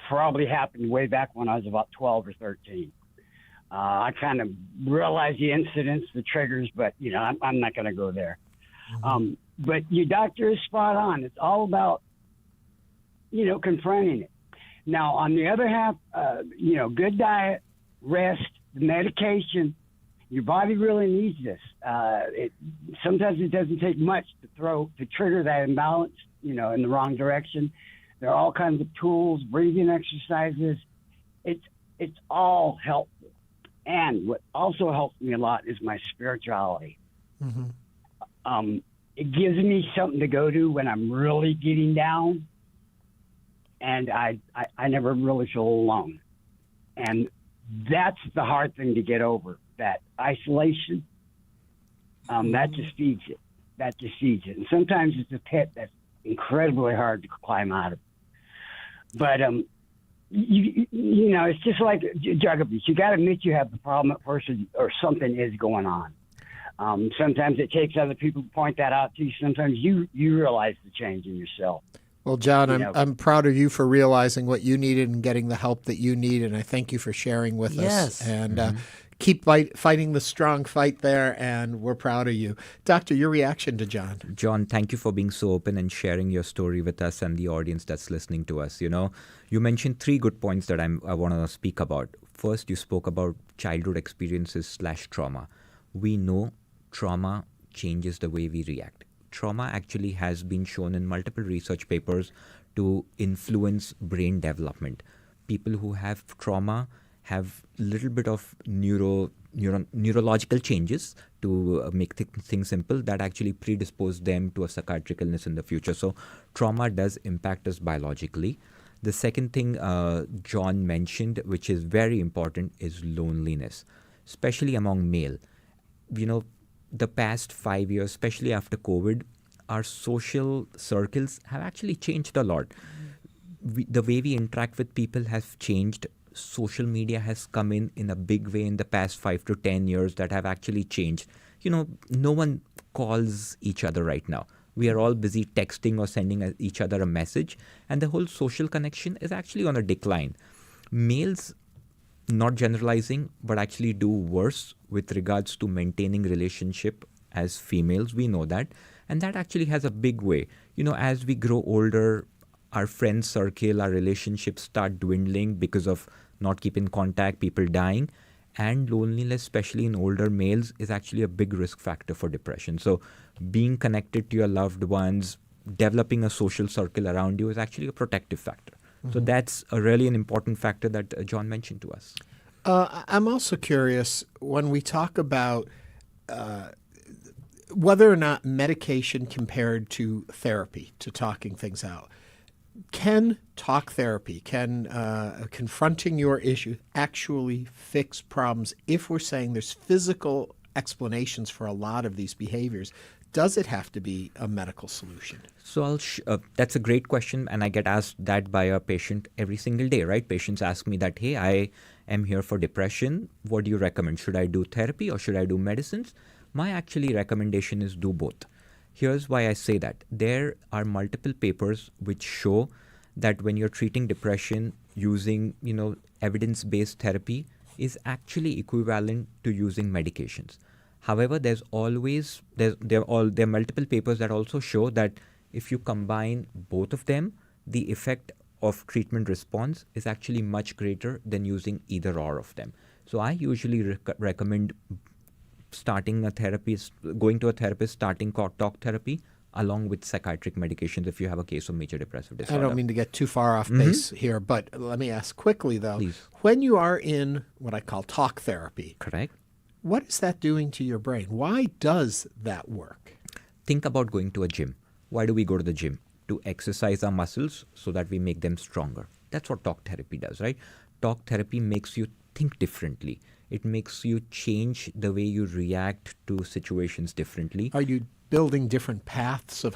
Probably happened way back when I was about 12 or 13. I kind of realized the incidents, the triggers, but, I'm not going to go there. But your doctor is spot on. It's all about, confronting it. Now, on the other half, good diet, rest, medication, your body really needs this. Sometimes it doesn't take much to trigger that imbalance, in the wrong direction. There are all kinds of tools, breathing exercises. It's all helpful. And what also helps me a lot is my spirituality. Mm-hmm. It gives me something to go to when I'm really getting down, and I never really feel alone. And that's the hard thing to get over, that isolation. That just feeds it. And sometimes it's a pit that's incredibly hard to climb out of. But, it's just like drug abuse. You got to admit you have the problem at first, or something is going on. Sometimes it takes other people to point that out to you. Sometimes you realize the change in yourself. Well, John, I'm proud of you for realizing what you needed and getting the help that you need, and I thank you for sharing with us. And keep fighting the strong fight there, and we're proud of you. Doctor, your reaction to John. John, thank you for being so open and sharing your story with us and the audience that's listening to us. You mentioned 3 good points that I want to speak about. First, you spoke about childhood experiences / trauma. We know trauma changes the way we react. Trauma actually has been shown in multiple research papers to influence brain development. People who have trauma have a little bit of neurological changes, to make things simple, that actually predispose them to a psychiatric illness in the future. So trauma does impact us biologically. The second thing John mentioned, which is very important, is loneliness, especially among male. The past 5 years, especially after COVID, our social circles have actually changed a lot. The way we interact with people has changed. Social media has come in a big way in the past 5 to 10 years that have actually changed. No one calls each other right now. We are all busy texting or sending each other a message, and the whole social connection is actually on a decline. Males, not generalizing, but actually do worse with regards to maintaining relationship as females. We know that. And that actually has a big way. As we grow older, our friend circle, our relationships start dwindling because of not keeping contact, people dying. And loneliness, especially in older males, is actually a big risk factor for depression. So being connected to your loved ones, developing a social circle around you is actually a protective factor. So that's really an important factor that John mentioned to us. I'm also curious, when we talk about whether or not medication compared to therapy, to talking things out, can talk therapy, can confronting your issue actually fix problems? If we're saying there's physical explanations for a lot of these behaviors, does it have to be a medical solution? So that's a great question, and I get asked that by a patient every single day, right? Patients ask me that, hey, I am here for depression. What do you recommend? Should I do therapy or should I do medicines? My actually recommendation is do both. Here's why I say that. There are multiple papers which show that when you're treating depression using, evidence-based therapy is actually equivalent to using medications. However, there are multiple papers that also show that if you combine both of them, the effect of treatment response is actually much greater than using either or of them. So I usually recommend going to a therapist, starting talk therapy along with psychiatric medications if you have a case of major depressive disorder. I don't mean to get too far off base here, but let me ask quickly though. Please. When you are in what I call talk therapy, correct, what is that doing to your brain? Why does that work? Think about going to a gym. Why do we go to the gym? To exercise our muscles so that we make them stronger. That's what talk therapy does, right? Talk therapy makes you think differently. It makes you change the way you react to situations differently. Are you building different paths of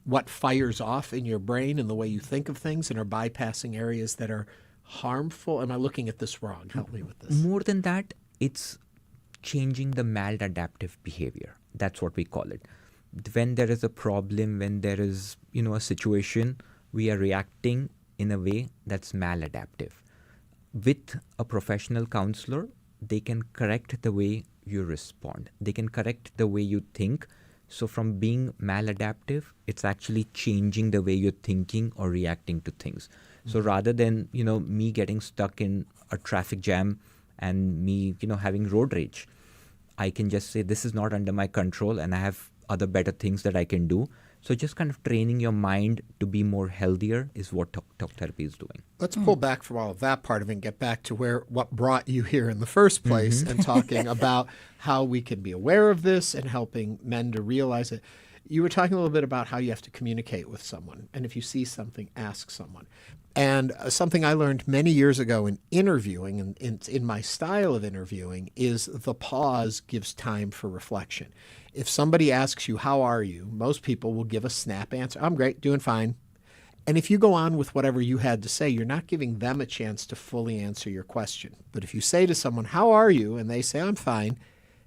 what fires off in your brain and the way you think of things and are bypassing areas that are harmful? Am I looking at this wrong? Help me with this. More than that, it's changing the maladaptive behavior. That's what we call it. When there is a problem, when there is, a situation, we are reacting in a way that's maladaptive. With a professional counselor, they can correct the way you respond. They can correct the way you think. So from being maladaptive, it's actually changing the way you're thinking or reacting to things. So rather than, me getting stuck in a traffic jam and me, having road rage, I can just say this is not under my control and I have other better things that I can do. So just kind of training your mind to be more healthier is what talk therapy is doing. Let's pull back from all of that part of it and get back to what brought you here in the first place and talking about how we can be aware of this and helping men to realize it. You were talking a little bit about how you have to communicate with someone. And if you see something, ask someone. And something I learned many years ago in interviewing, and in my style of interviewing, is the pause gives time for reflection. If somebody asks you, how are you? Most people will give a snap answer. I'm great, doing fine. And if you go on with whatever you had to say, you're not giving them a chance to fully answer your question. But if you say to someone, how are you? And they say, I'm fine.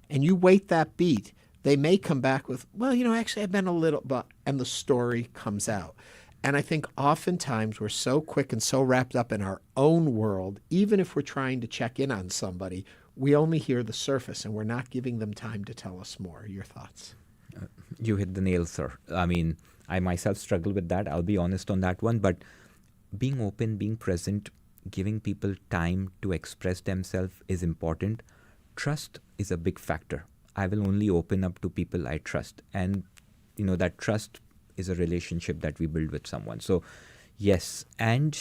And you wait that beat, they may come back with, well, actually I've been a little, and the story comes out. And I think oftentimes we're so quick and so wrapped up in our own world, even if we're trying to check in on somebody, we only hear the surface and we're not giving them time to tell us more. Your thoughts? You hit the nail, sir. I mean, I myself struggle with that. I'll be honest on that one. But being open, being present, giving people time to express themselves is important. Trust is a big factor. I will only open up to people I trust. And, that trust is a relationship that we build with someone. So, yes, and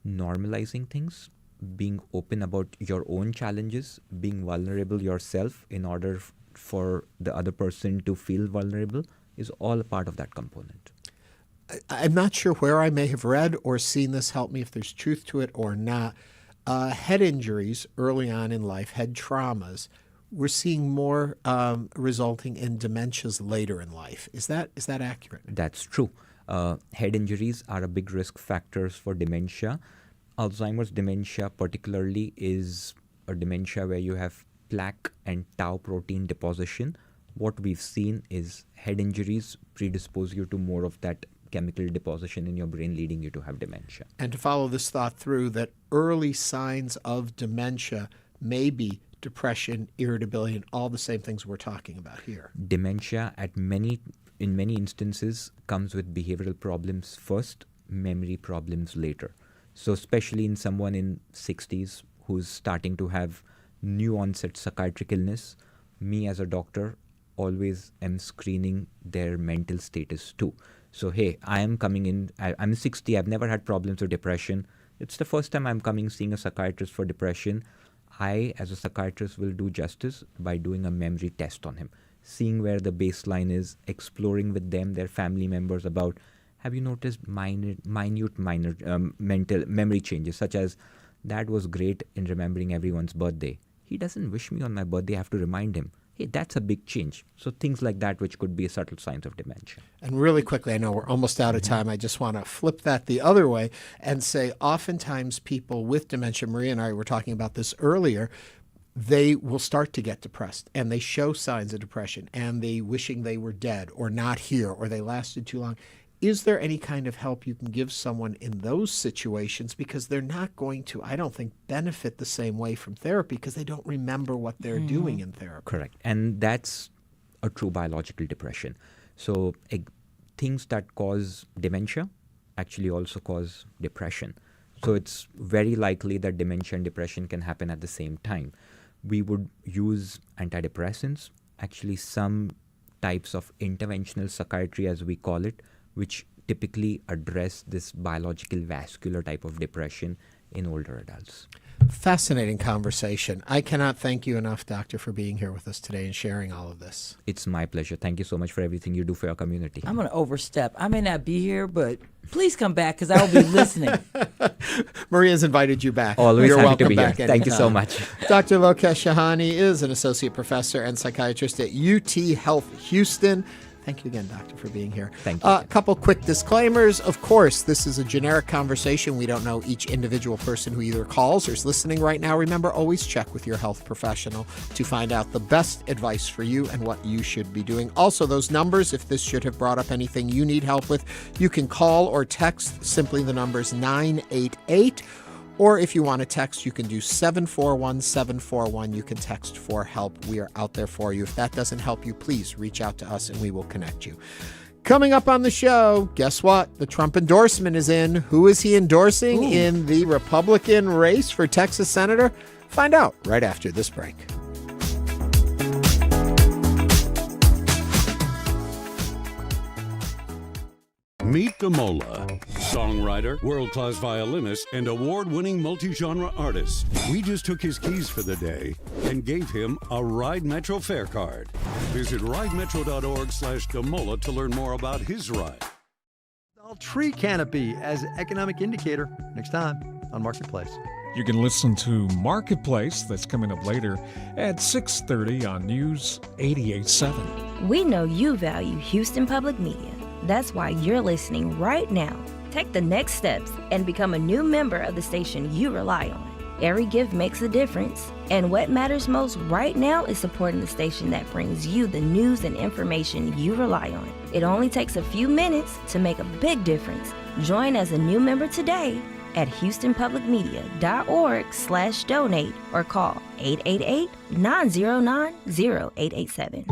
normalizing things, being open about your own challenges, being vulnerable yourself in order for the other person to feel vulnerable is all a part of that component. I'm not sure where I may have read or seen this. Help me if there's truth to it or not. Head injuries early on in life, head traumas, we're seeing more resulting in dementias later in life. Is that accurate? That's true. Head injuries are a big risk factors for dementia. Alzheimer's dementia particularly is a dementia where you have plaque and tau protein deposition. What we've seen is head injuries predispose you to more of that chemical deposition in your brain, leading you to have dementia. And to follow this thought through, that early signs of dementia may be depression, irritability, and all the same things we're talking about here. Dementia in many instances comes with behavioral problems first, memory problems later. So especially in someone in 60s who's starting to have new onset psychiatric illness, me as a doctor always am screening their mental status too. So, hey, I am coming in, I'm 60, I've never had problems with depression. It's the first time I'm seeing a psychiatrist for depression. I, as a psychiatrist, will do justice by doing a memory test on him, seeing where the baseline is, exploring with them, their family members about, have you noticed minute mental memory changes, such as, Dad was great in remembering everyone's birthday. He doesn't wish me on my birthday, I have to remind him. Hey, that's a big change. So things like that, which could be subtle signs of dementia. And really quickly, I know we're almost out of time. I just want to flip that the other way and say oftentimes people with dementia, Maria and I were talking about this earlier, they will start to get depressed and they show signs of depression and they wishing they were dead or not here or they lasted too long. Is there any kind of help you can give someone in those situations? Because they're not going to, I don't think, benefit the same way from therapy because they don't remember what they're doing in therapy. Correct. And that's a true biological depression. So things that cause dementia actually also cause depression. So it's very likely that dementia and depression can happen at the same time. We would use antidepressants, actually some types of interventional psychiatry, as we call it, which typically address this biological vascular type of depression in older adults. Fascinating conversation. I cannot thank you enough, Doctor, for being here with us today and sharing all of this. It's my pleasure. Thank you so much for everything you do for your community. I'm going to overstep. I may not be here, but please come back because I will be listening. Maria's invited you back. Always You're happy welcome to be back here. anytime. Thank you so much. Dr. Lokesh Shahani is an associate professor and psychiatrist at UTHealth Houston. Thank you again, Doctor, for being here. Thank you. A couple quick disclaimers. Of course, this is a generic conversation. We don't know each individual person who either calls or is listening right now. Remember, always check with your health professional to find out the best advice for you and what you should be doing. Also, those numbers, if this should have brought up anything you need help with, you can call or text simply the numbers 988. Or if you want to text, you can do 741-741. You can text for help. We are out there for you. If that doesn't help you, please reach out to us and we will connect you. Coming up on the show, guess what? The Trump endorsement is in. Who is he endorsing in the Republican race for Texas Senator? Find out right after this break. Meet Damola, songwriter, world-class violinist, and award-winning multi-genre artist. We just took his keys for the day and gave him a Ride Metro fare card. Visit ridemetro.org/Damola to learn more about his ride. Tree canopy as economic indicator next time on Marketplace. You can listen to Marketplace, that's coming up later at 6:30 on News 88.7. We know you value Houston Public Media. That's why you're listening right now. Take the next steps and become a new member of the station you rely on. Every gift makes a difference, and what matters most right now is supporting the station that brings you the news and information you rely on. It only takes a few minutes to make a big difference. Join as a new member today at houstonpublicmedia.org/donate or call 888-909-0887.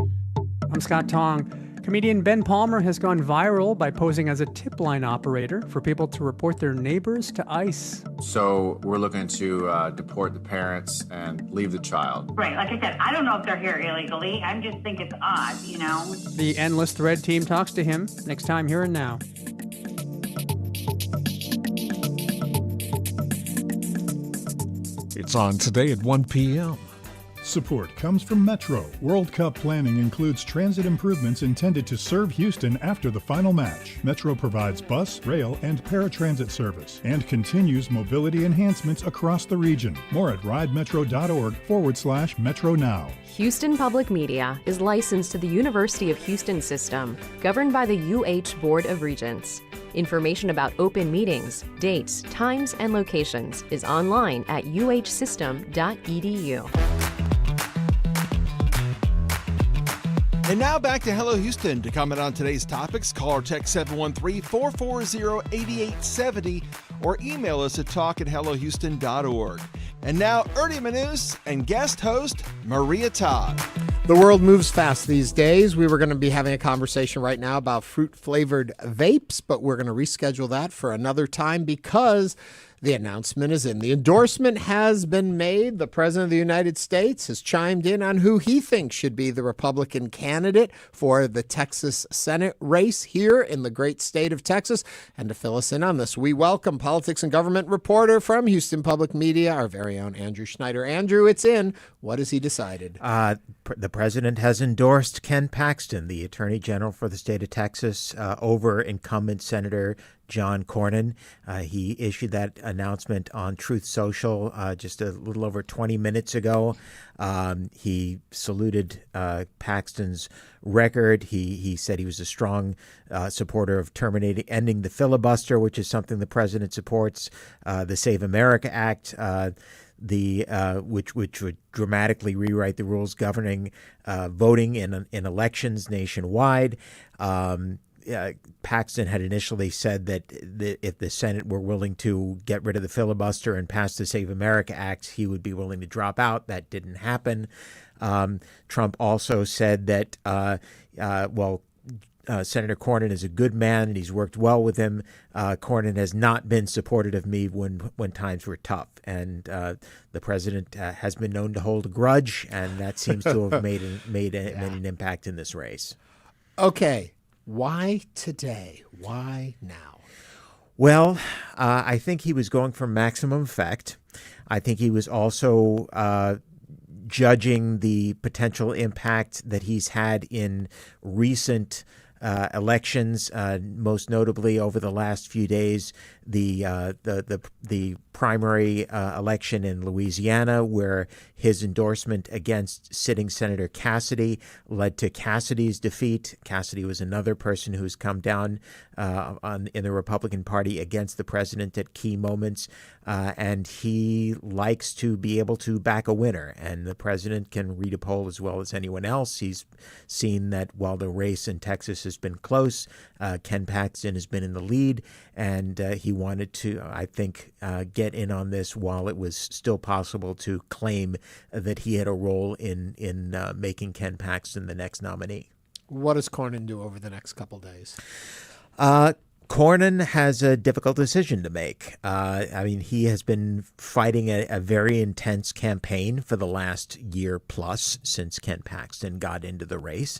I'm Scott Tong. Comedian Ben Palmer has gone viral by posing as a tip line operator for people to report their neighbors to ICE. So we're looking to deport the parents and leave the child. Right. Like I said, I don't know if they're here illegally. I just think it's odd, you know. The Endless Thread team talks to him next time Here and Now. It's on today at 1 p.m. Support comes from Metro. World Cup planning includes transit improvements intended to serve Houston after the final match. Metro provides bus, rail, and paratransit service and continues mobility enhancements across the region. More at ridemetro.org/Metro Now. Houston Public Media is licensed to the University of Houston System, governed by the UH Board of Regents. Information about open meetings, dates, times, and locations is online at uhsystem.edu. And now back to Hello Houston. To comment on today's topics, call or text 713-440-8870 or email us at talk@hellohouston.org. And now Ernie Manouse and guest host Maria Todd. The world moves fast these days. We were going to be having a conversation right now about fruit-flavored vapes, but we're going to reschedule that for another time because the announcement is in. The endorsement has been made. The President of the United States has chimed in on who he thinks should be the Republican candidate for the Texas Senate race here in the great state of Texas. And to fill us in on this, we welcome politics and government reporter from Houston Public Media, our very own Andrew Schneider. Andrew, it's in. What has he decided? The president has endorsed Ken Paxton, the Attorney General for the state of Texas, over incumbent Senator John Cornyn. He issued that announcement on Truth Social just a little over 20 minutes ago. He saluted Paxton's record. He said he was a strong supporter of ending the filibuster, which is something the president supports, the Save America Act, which would dramatically rewrite the rules governing voting in elections nationwide. Paxton had initially said that if the Senate were willing to get rid of the filibuster and pass the Save America Act, he would be willing to drop out. That didn't happen. Trump also said that, Senator Cornyn is a good man and he's worked well with him. Cornyn has not been supportive of me when times were tough. And the president has been known to hold a grudge, and that seems to have made an impact in this race. Okay. Why today? Why now? Well, I think he was going for maximum effect. I think he was also judging the potential impact that he's had in recent elections, most notably over the last few days, the primary election in Louisiana, where his endorsement against sitting Senator Cassidy led to Cassidy's defeat. Cassidy was another person who's come down in the Republican Party against the president at key moments, and he likes to be able to back a winner. And the president can read a poll as well as anyone else. He's seen that while the race in Texas has been close, Ken Paxton has been in the lead, and he wanted to, I think, get in on this while it was still possible to claim that he had a role in making Ken Paxton the next nominee. What does Cornyn do over the next couple days? Cornyn has a difficult decision to make. I mean, he has been fighting a very intense campaign for the last year plus since Ken Paxton got into the race.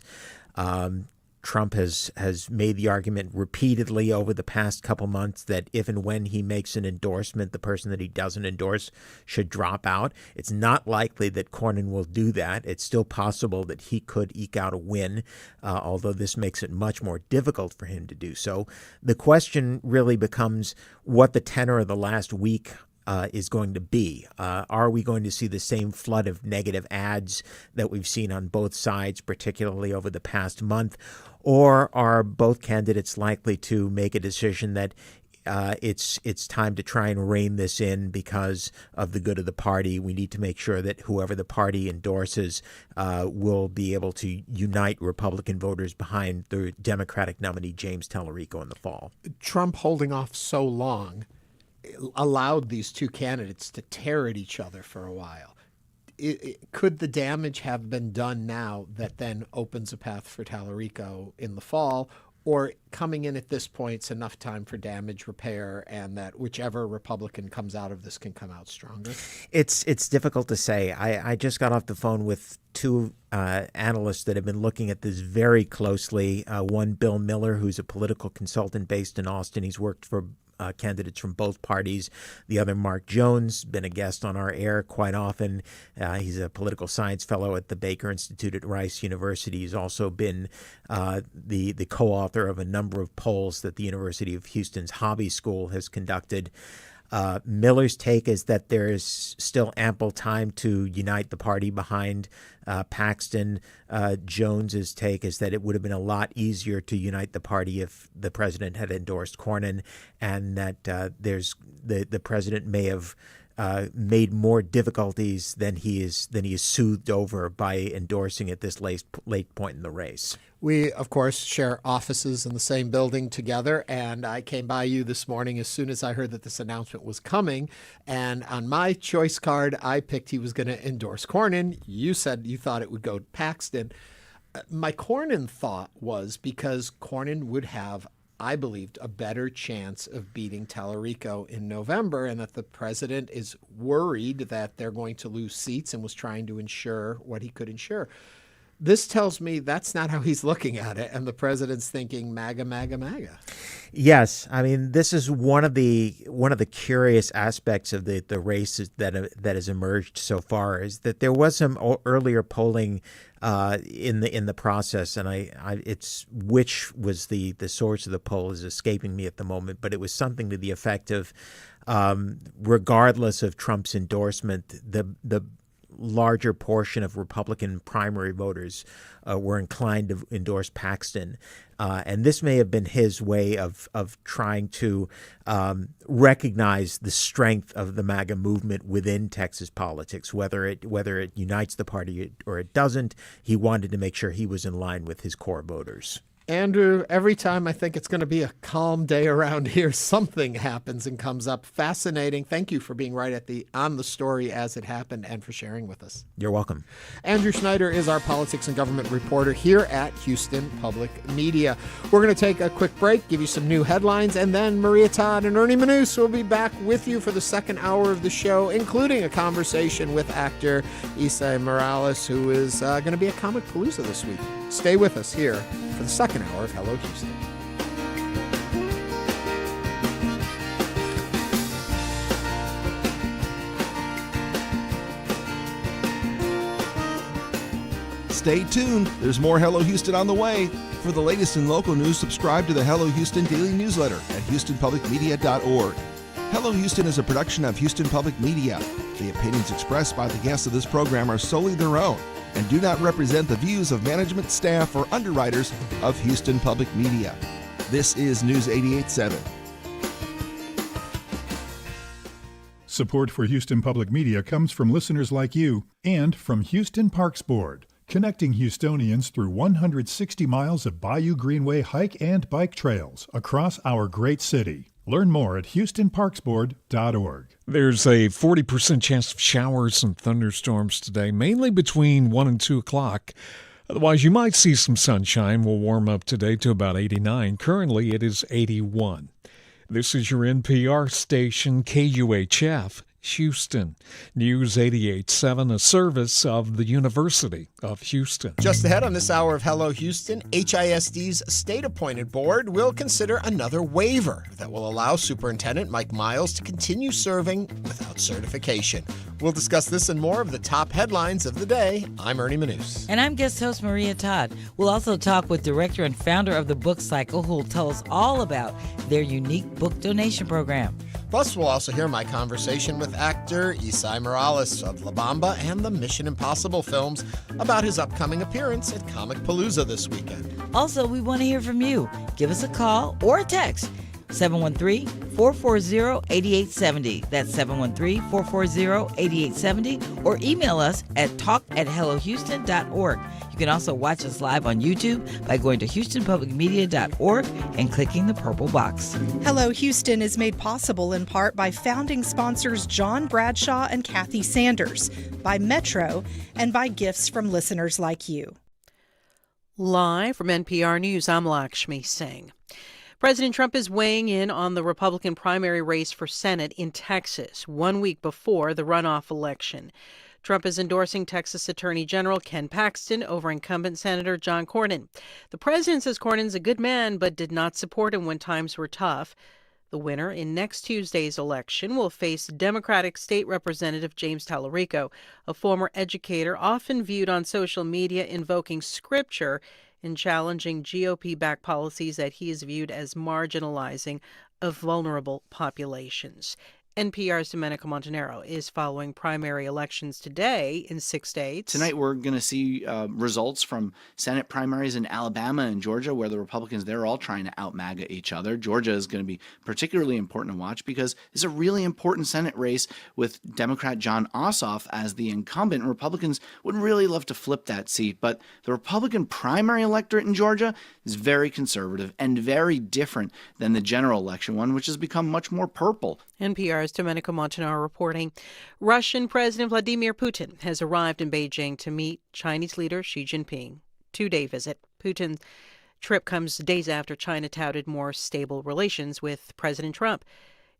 Trump has made the argument repeatedly over the past couple months that if and when he makes an endorsement, the person that he doesn't endorse should drop out. It's not likely that Cornyn will do that. It's still possible that he could eke out a win, although this makes it much more difficult for him to do so. The question really becomes what the tenor of the last week is going to be. Are we going to see the same flood of negative ads that we've seen on both sides, particularly over the past month? Or are both candidates likely to make a decision that it's time to try and rein this in because of the good of the party? We need to make sure that whoever the party endorses will be able to unite Republican voters behind the Democratic nominee, James Tallarico, in the fall. Trump holding off so long allowed these two candidates to tear at each other for a while. Could the damage have been done now that then opens a path for Tallarico in the fall? Or coming in at this point, it's enough time for damage repair and that whichever Republican comes out of this can come out stronger? It's difficult to say. I just got off the phone with two analysts that have been looking at this very closely. One, Bill Miller, who's a political consultant based in Austin. He's worked for candidates from both parties. The other, Mark Jones, been a guest on our air quite often. He's a political science fellow at the Baker Institute at Rice University. He's also been the co-author of a number of polls that the University of Houston's Hobby School has conducted. Miller's take is that there is still ample time to unite the party behind Paxton. Jones's take is that it would have been a lot easier to unite the party if the president had endorsed Cornyn, and that the president may have made more difficulties than he is soothed over by endorsing at this late point in the race. We, of course, share offices in the same building together, and I came by you this morning as soon as I heard that this announcement was coming, and on my choice card, I picked he was going to endorse Cornyn. You said you thought it would go to Paxton. My Cornyn thought was because Cornyn would have, I believed, a better chance of beating Tallarico in November, and that the president is worried that they're going to lose seats and was trying to ensure what he could ensure. This tells me that's not how he's looking at it, and the president's thinking MAGA, MAGA, MAGA. Yes, I mean, this is one of the curious aspects of the race that has emerged so far, is that there was some earlier polling in the process, and it's which was the source of the poll is escaping me at the moment, but it was something to the effect of regardless of Trump's endorsement, the larger portion of Republican primary voters were inclined to endorse Paxton. And this may have been his way of trying to recognize the strength of the MAGA movement within Texas politics, whether it unites the party or it doesn't. He wanted to make sure he was in line with his core voters. Andrew, every time I think it's going to be a calm day around here, something happens and comes up. Fascinating. Thank you for being right on the story as it happened and for sharing with us. You're welcome. Andrew Schneider is our politics and government reporter here at Houston Public Media. We're going to take a quick break, give you some new headlines, and then Maria, Todd, and Ernie Manouse will be back with you for the second hour of the show, including a conversation with actor Esai Morales, who is going to be at Comicpalooza this week. Stay with us here for the second hour of Hello Houston. Stay tuned. There's more Hello Houston on the way. For the latest in local news, subscribe to the Hello Houston daily newsletter at houstonpublicmedia.org. Hello Houston is a production of Houston Public Media. The opinions expressed by the guests of this program are solely their own and do not represent the views of management, staff, or underwriters of Houston Public Media. This is News 88.7. Support for Houston Public Media comes from listeners like you and from Houston Parks Board, connecting Houstonians through 160 miles of Bayou Greenway hike and bike trails across our great city. Learn more at houstonparksboard.org. There's a 40% chance of showers and thunderstorms today, mainly between 1 and 2 o'clock. Otherwise, you might see some sunshine. We'll warm up today to about 89. Currently, it is 81. This is your NPR station, KUHF, Houston. News 88.7, a service of the University of Houston. Just ahead on this hour of Hello Houston, HISD's state-appointed board will consider another waiver that will allow Superintendent Mike Miles to continue serving without certification. We'll discuss this and more of the top headlines of the day. I'm Ernie Manouse. And I'm guest host Maria Todd. We'll also talk with director and founder of the Book Cycle, who will tell us all about their unique book donation program. Plus, we'll also hear my conversation with actor Esai Morales of La Bamba and the Mission Impossible films about his upcoming appearance at Comicpalooza this weekend. Also, we want to hear from you. Give us a call or a text. 713-440-8870. That's 713-440-8870. Or email us at talk@hellohouston.org. You can also watch us live on YouTube by going to houstonpublicmedia.org and clicking the purple box. Hello Houston is made possible in part by founding sponsors John Bradshaw and Kathy Sanders, by Metro, and by gifts from listeners like you. Live from NPR News, I'm Lakshmi Singh. President Trump is weighing in on the Republican primary race for Senate in Texas 1 week before the runoff election. Trump is endorsing Texas Attorney General Ken Paxton over incumbent Senator John Cornyn. The president says Cornyn's a good man, but did not support him when times were tough. The winner in next Tuesday's election will face Democratic State Representative James Tallarico, a former educator often viewed on social media invoking scripture in challenging GOP-backed policies that he is viewed as marginalizing of vulnerable populations. NPR's Domenico Montanaro is following primary elections today in 6 states. Tonight we're going to see results from Senate primaries in Alabama and Georgia, where the Republicans, they're all trying to out-MAGA each other. Georgia is going to be particularly important to watch because it's a really important Senate race with Democrat John Ossoff as the incumbent. Republicans would really love to flip that seat, but the Republican primary electorate in Georgia is very conservative and very different than the general election one, which has become much more purple. NPR's Domenico Montanaro reporting. Russian President Vladimir Putin has arrived in Beijing to meet Chinese leader Xi Jinping. 2-day visit. Putin's trip comes days after China touted more stable relations with President Trump.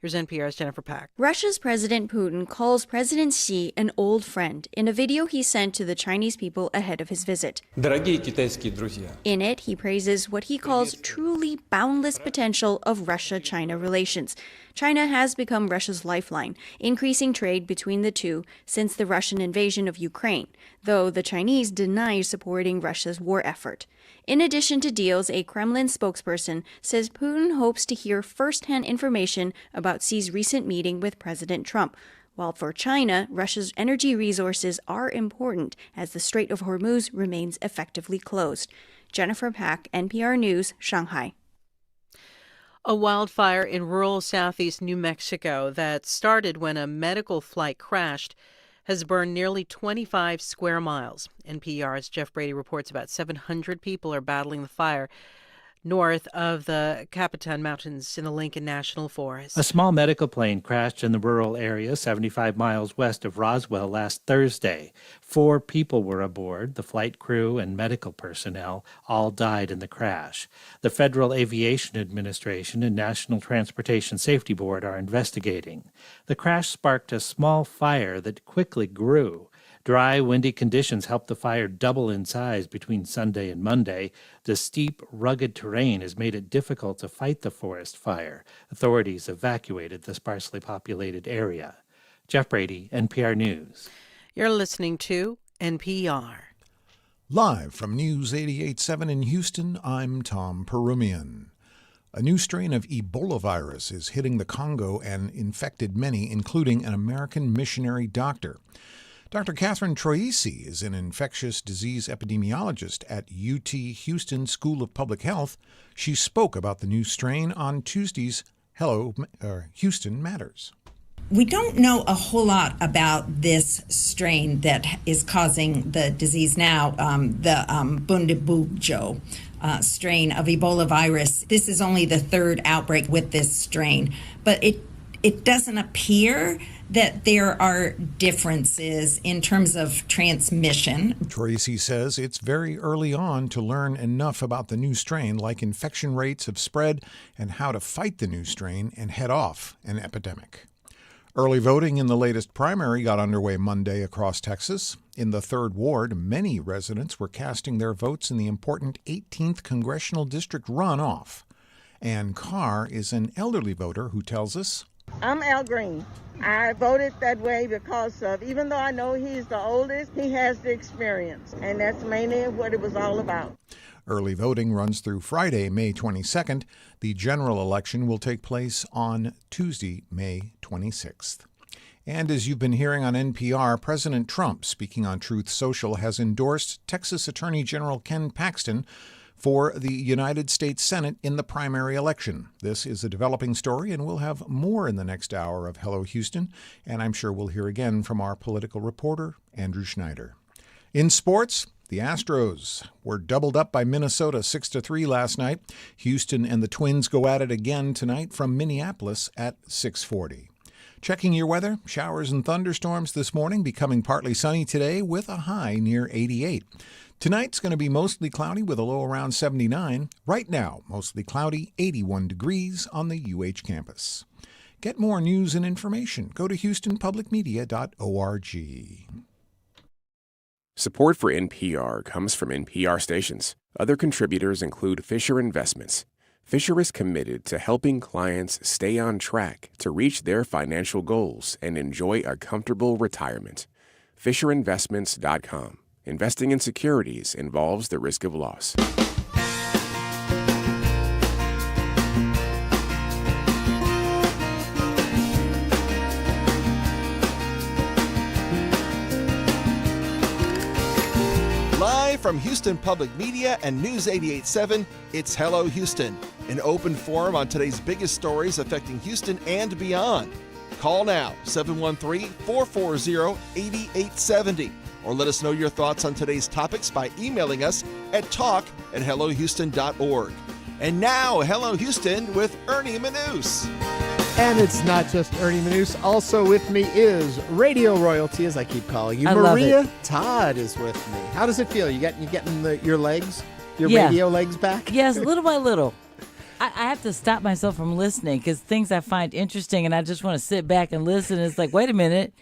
Here's NPR's Jennifer Pack. Russia's President Putin calls President Xi an old friend in a video he sent to the Chinese people ahead of his visit. In it, he praises what he calls truly boundless potential of Russia-China relations. China has become Russia's lifeline, increasing trade between the two since the Russian invasion of Ukraine, though the Chinese deny supporting Russia's war effort. In addition to deals, a Kremlin spokesperson says Putin hopes to hear first-hand information about Xi's recent meeting with President Trump. While for China, Russia's energy resources are important as the Strait of Hormuz remains effectively closed. Jennifer Pack, NPR News, Shanghai. A wildfire in rural southeast New Mexico that started when a medical flight crashed has burned nearly 25 square miles. NPR's Jeff Brady reports about 700 people are battling the fire north of the Capitan Mountains in the Lincoln National Forest. A small medical plane crashed in the rural area 75 miles west of Roswell last Thursday. 4 people were aboard. The flight crew and medical personnel all died in the crash. The Federal Aviation Administration and National Transportation Safety Board are investigating. The crash sparked a small fire that quickly grew. Dry, windy conditions helped the fire double in size between Sunday and Monday. The steep, rugged terrain has made it difficult to fight the forest fire. Authorities evacuated the sparsely populated area. Jeff Brady, NPR News. You're listening to NPR. Live from News 88.7 in Houston, I'm Tom Perumian. A new strain of Ebola virus is hitting the Congo and infected many, including an American missionary doctor. Dr. Catherine Troisi is an infectious disease epidemiologist at UT Houston School of Public Health. She spoke about the new strain on Tuesday's Houston Matters. We don't know a whole lot about this strain that is causing the disease now, the Bundibugyo strain of Ebola virus. This is only the third outbreak with this strain, but it doesn't appear that there are differences in terms of transmission. Tracy says it's very early on to learn enough about the new strain, like infection rates of spread and how to fight the new strain and head off an epidemic. Early voting in the latest primary got underway Monday across Texas. In the 3rd Ward, many residents were casting their votes in the important 18th Congressional District runoff. Ann Carr is an elderly voter who tells us, I'm Al Green. I voted that way because of, even though I know he's the oldest, he has the experience, and that's mainly what it was all about. Early voting runs through Friday, May 22nd. The general election will take place on Tuesday, May 26th. And as you've been hearing on NPR, President Trump, speaking on Truth Social, has endorsed Texas Attorney General Ken Paxton for the United States Senate in the primary election. This is a developing story, and we'll have more in the next hour of Hello Houston, and I'm sure we'll hear again from our political reporter, Andrew Schneider. In sports, the Astros were doubled up by Minnesota 6-3 last night. Houston and the Twins go at it again tonight from Minneapolis at 6:40. Checking your weather, showers and thunderstorms this morning, becoming partly sunny today with a high near 88. Tonight's going to be mostly cloudy with a low around 79. Right now, mostly cloudy, 81 degrees on the UH campus. Get more news and information. Go to HoustonPublicMedia.org. Support for NPR comes from NPR stations. Other contributors include Fisher Investments. Fisher is committed to helping clients stay on track to reach their financial goals and enjoy a comfortable retirement. FisherInvestments.com. Investing in securities involves the risk of loss. Live from Houston Public Media and News 88.7, it's Hello Houston, an open forum on today's biggest stories affecting Houston and beyond. Call now, 713-440-8870, or let us know your thoughts on today's topics by emailing us at talk@hellohouston.org. And now, Hello Houston with Ernie Manouse. And it's not just Ernie Manouse. Also with me is radio royalty, as I keep calling you. I love Maria it. Todd is with me. How does it feel? You getting your legs, your Yeah. radio legs back? Yes, little by little. I have to stop myself from listening because things I find interesting and I just want to sit back and listen. It's like, wait a minute,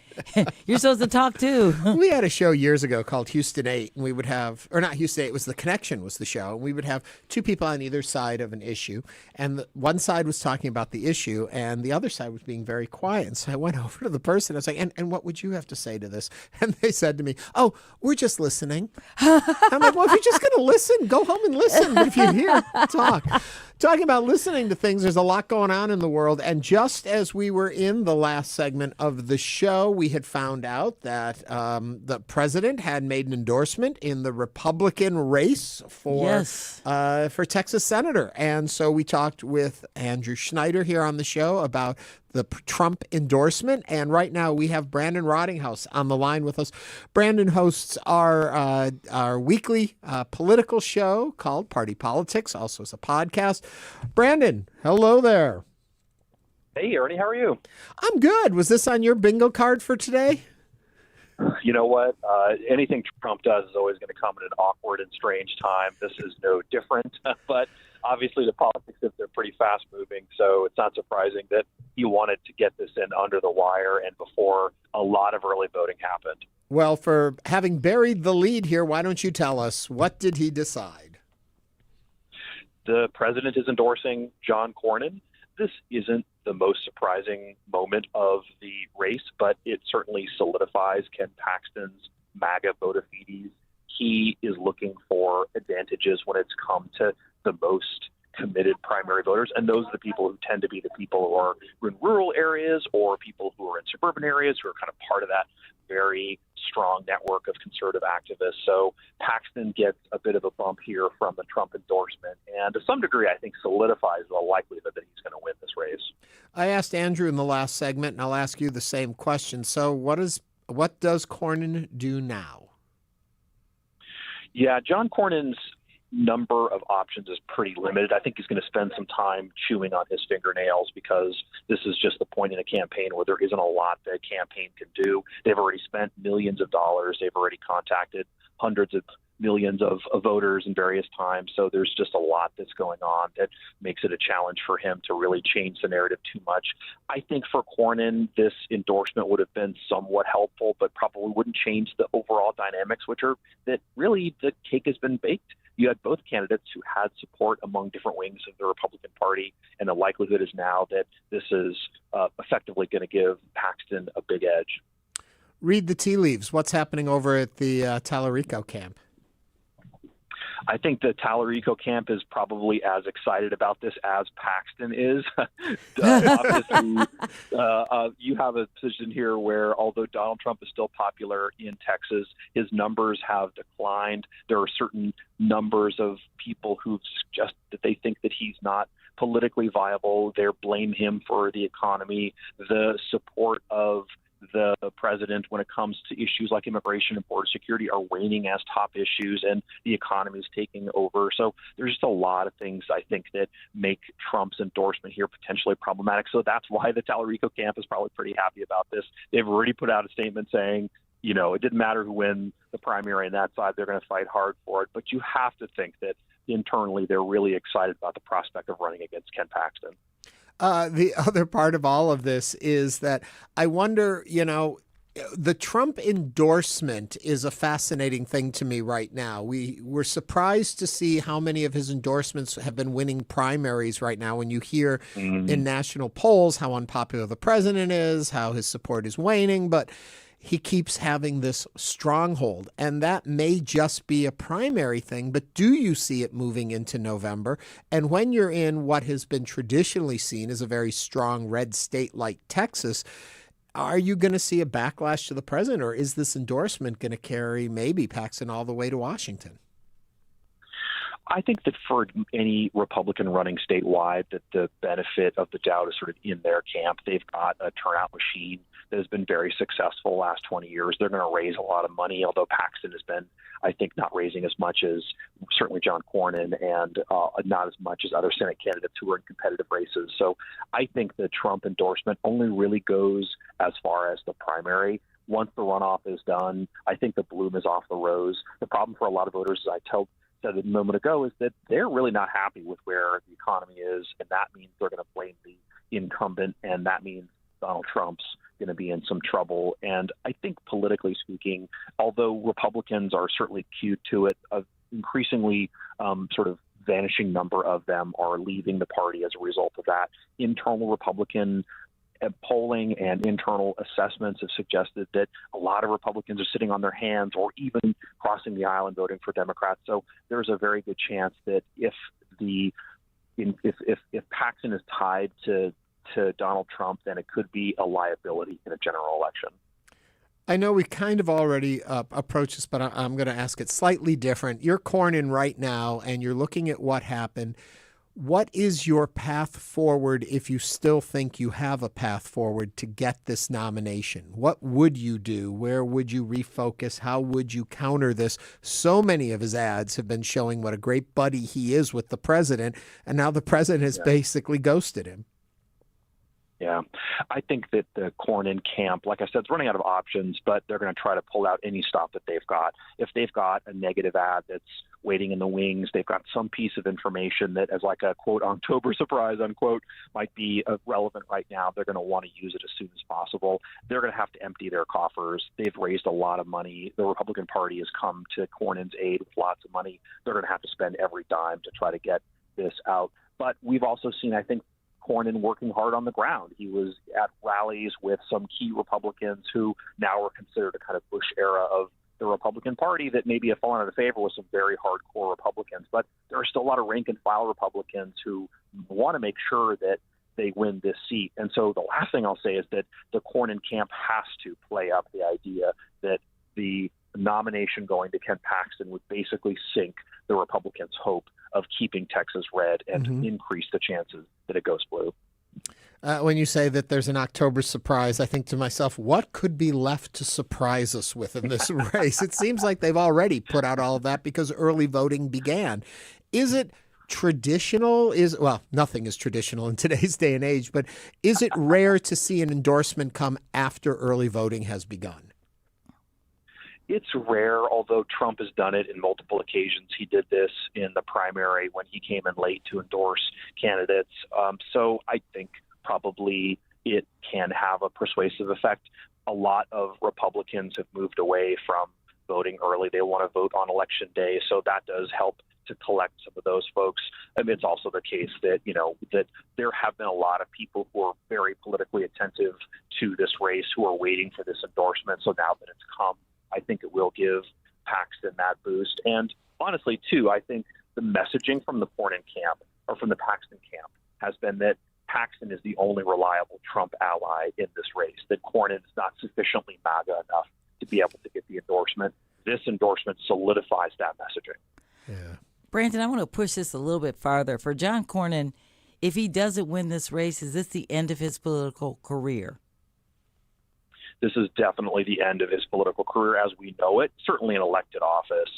you're supposed to talk too. We had a show years ago called Houston 8, and we would have, or not Houston 8, it was The Connection was the show, and we would have two people on either side of an issue, and one side was talking about the issue, and the other side was being very quiet. And so I went over to the person, I was like, and what would you have to say to this? And they said to me, oh, we're just listening. I'm like, well, if you're just going to listen, go home and listen. But if you're here, talk. Talking about listening to things, there's a lot going on in the world. And just as we were in the last segment of the show, we had found out that the president had made an endorsement in the Republican race for Texas senator. And so we talked with Andrew Schneider here on the show about the Trump endorsement. And right now we have Brandon Rottinghouse on the line with us. Brandon hosts our weekly political show called Party Politics, also as a podcast. Brandon, hello there. Hey, Ernie, how are you? I'm good. Was this on your bingo card for today? You know what? Anything Trump does is always going to come at an awkward and strange time. This is no different. But obviously the politics of they're pretty fast moving, so it's not surprising that he wanted to get this in under the wire and before a lot of early voting happened. Well, for having buried the lead here, why don't you tell us, what did he decide? The president is endorsing John Cornyn. This isn't the most surprising moment of the race, but it certainly solidifies Ken Paxton's MAGA bona fides he is looking for advantages when it's come to the most committed primary voters, and those are the people who tend to be the people who are in rural areas or people who are in suburban areas who are kind of part of that very strong network of conservative activists. So Paxton gets a bit of a bump here from the Trump endorsement, and to some degree, I think solidifies the likelihood that he's going to win this race. I asked Andrew in the last segment, and I'll ask you the same question. So what does Cornyn do now? Yeah, John Cornyn's number of options is pretty limited. I think he's going to spend some time chewing on his fingernails because this is just the point in a campaign where there isn't a lot that a campaign can do. They've already spent millions of dollars. They've already contacted hundreds of millions of voters in various times. So there's just a lot that's going on that makes it a challenge for him to really change the narrative too much. I think for Cornyn, this endorsement would have been somewhat helpful, but probably wouldn't change the overall dynamics, which are that really the cake has been baked. You had both candidates who had support among different wings of the Republican Party, and the likelihood is now that this is effectively going to give Paxton a big edge. Read the tea leaves. What's happening over at the Tallarico camp? I think the Tallarico camp is probably as excited about this as Paxton is. Obviously, you have a position here where, although Donald Trump is still popular in Texas, his numbers have declined. There are certain numbers of people who suggest that they think that he's not politically viable. They blame him for the economy. The support of the president when it comes to issues like immigration and border security are waning as top issues, and the economy is taking over. So there's just a lot of things, I think, that make Trump's endorsement here potentially problematic. So that's why the Tallarico camp is probably pretty happy about this. They've already put out a statement saying, you know, it didn't matter who wins the primary on that side. They're going to fight hard for it. But you have to think that internally they're really excited about the prospect of running against Ken Paxton. The other part of all of this is that I wonder, you know, the Trump endorsement is a fascinating thing to me right now. We're surprised to see how many of his endorsements have been winning primaries right now. When you hear in national polls how unpopular the president is, how his support is waning, but he keeps having this stronghold, and that may just be a primary thing, but do you see it moving into November? And when you're in what has been traditionally seen as a very strong red state like Texas, are you going to see a backlash to the president, or is this endorsement going to carry maybe Paxton all the way to Washington? I think that for any Republican running statewide, that the benefit of the doubt is sort of in their camp. They've got a turnout machine that has been very successful the last 20 years. They're going to raise a lot of money, although Paxton has been, I think, not raising as much as certainly John Cornyn and not as much as other Senate candidates who are in competitive races. So I think the Trump endorsement only really goes as far as the primary. Once the runoff is done, I think the bloom is off the rose. The problem for a lot of voters, as I said a moment ago, is that they're really not happy with where the economy is, and that means they're going to blame the incumbent, and that means Donald Trump's going to be in some trouble. And I think politically speaking, although Republicans are certainly cued to it, an increasingly sort of vanishing number of them are leaving the party as a result of that. Internal Republican polling and internal assessments have suggested that a lot of Republicans are sitting on their hands or even crossing the aisle and voting for Democrats. So there's a very good chance that if Paxton is tied to Donald Trump, then it could be a liability in a general election. I know we kind of already approached this, but I'm going to ask it slightly different. You're Cornyn right now, and you're looking at what happened. What is your path forward if you still think you have a path forward to get this nomination? What would you do? Where would you refocus? How would you counter this? So many of his ads have been showing what a great buddy he is with the president, and now the president has basically ghosted him. Yeah, I think that the Cornyn camp, like I said, is running out of options, but they're going to try to pull out any stop that they've got. If they've got a negative ad that's waiting in the wings, they've got some piece of information that as like a, quote, October surprise, unquote, might be relevant right now, they're going to want to use it as soon as possible. They're going to have to empty their coffers. They've raised a lot of money. The Republican Party has come to Cornyn's aid with lots of money. They're going to have to spend every dime to try to get this out. But we've also seen, I think, Cornyn working hard on the ground. He was at rallies with some key Republicans who now are considered a kind of Bush era of the Republican Party that maybe have fallen out of favor with some very hardcore Republicans. But there are still a lot of rank-and-file Republicans who want to make sure that they win this seat. And so the last thing I'll say is that the Cornyn camp has to play up the idea that the nomination going to Ken Paxton would basically sink the Republicans' hope of keeping Texas red and increase the chances that it goes blue. When you say that there's an October surprise, I think to myself, what could be left to surprise us with in this race? It seems like they've already put out all of that because early voting began. Is it traditional? Well, nothing is traditional in today's day and age, but is it rare to see an endorsement come after early voting has begun? It's rare, although Trump has done it in multiple occasions. He did this in the primary when he came in late to endorse candidates. So I think probably it can have a persuasive effect. A lot of Republicans have moved away from voting early. They want to vote on election day, so that does help to collect some of those folks. I mean, it's also the case that, that there have been a lot of people who are very politically attentive to this race who are waiting for this endorsement. So now that it's come, I think it will give Paxton that boost. And honestly, too, I think the messaging from the Cornyn camp or from the Paxton camp has been that Paxton is the only reliable Trump ally in this race, that Cornyn is not sufficiently MAGA enough to be able to get the endorsement. This endorsement solidifies that messaging. Yeah. Brandon, I want to push this a little bit farther. For John Cornyn, if he doesn't win this race, is this the end of his political career? This is definitely the end of his political career as we know it, certainly in elected office.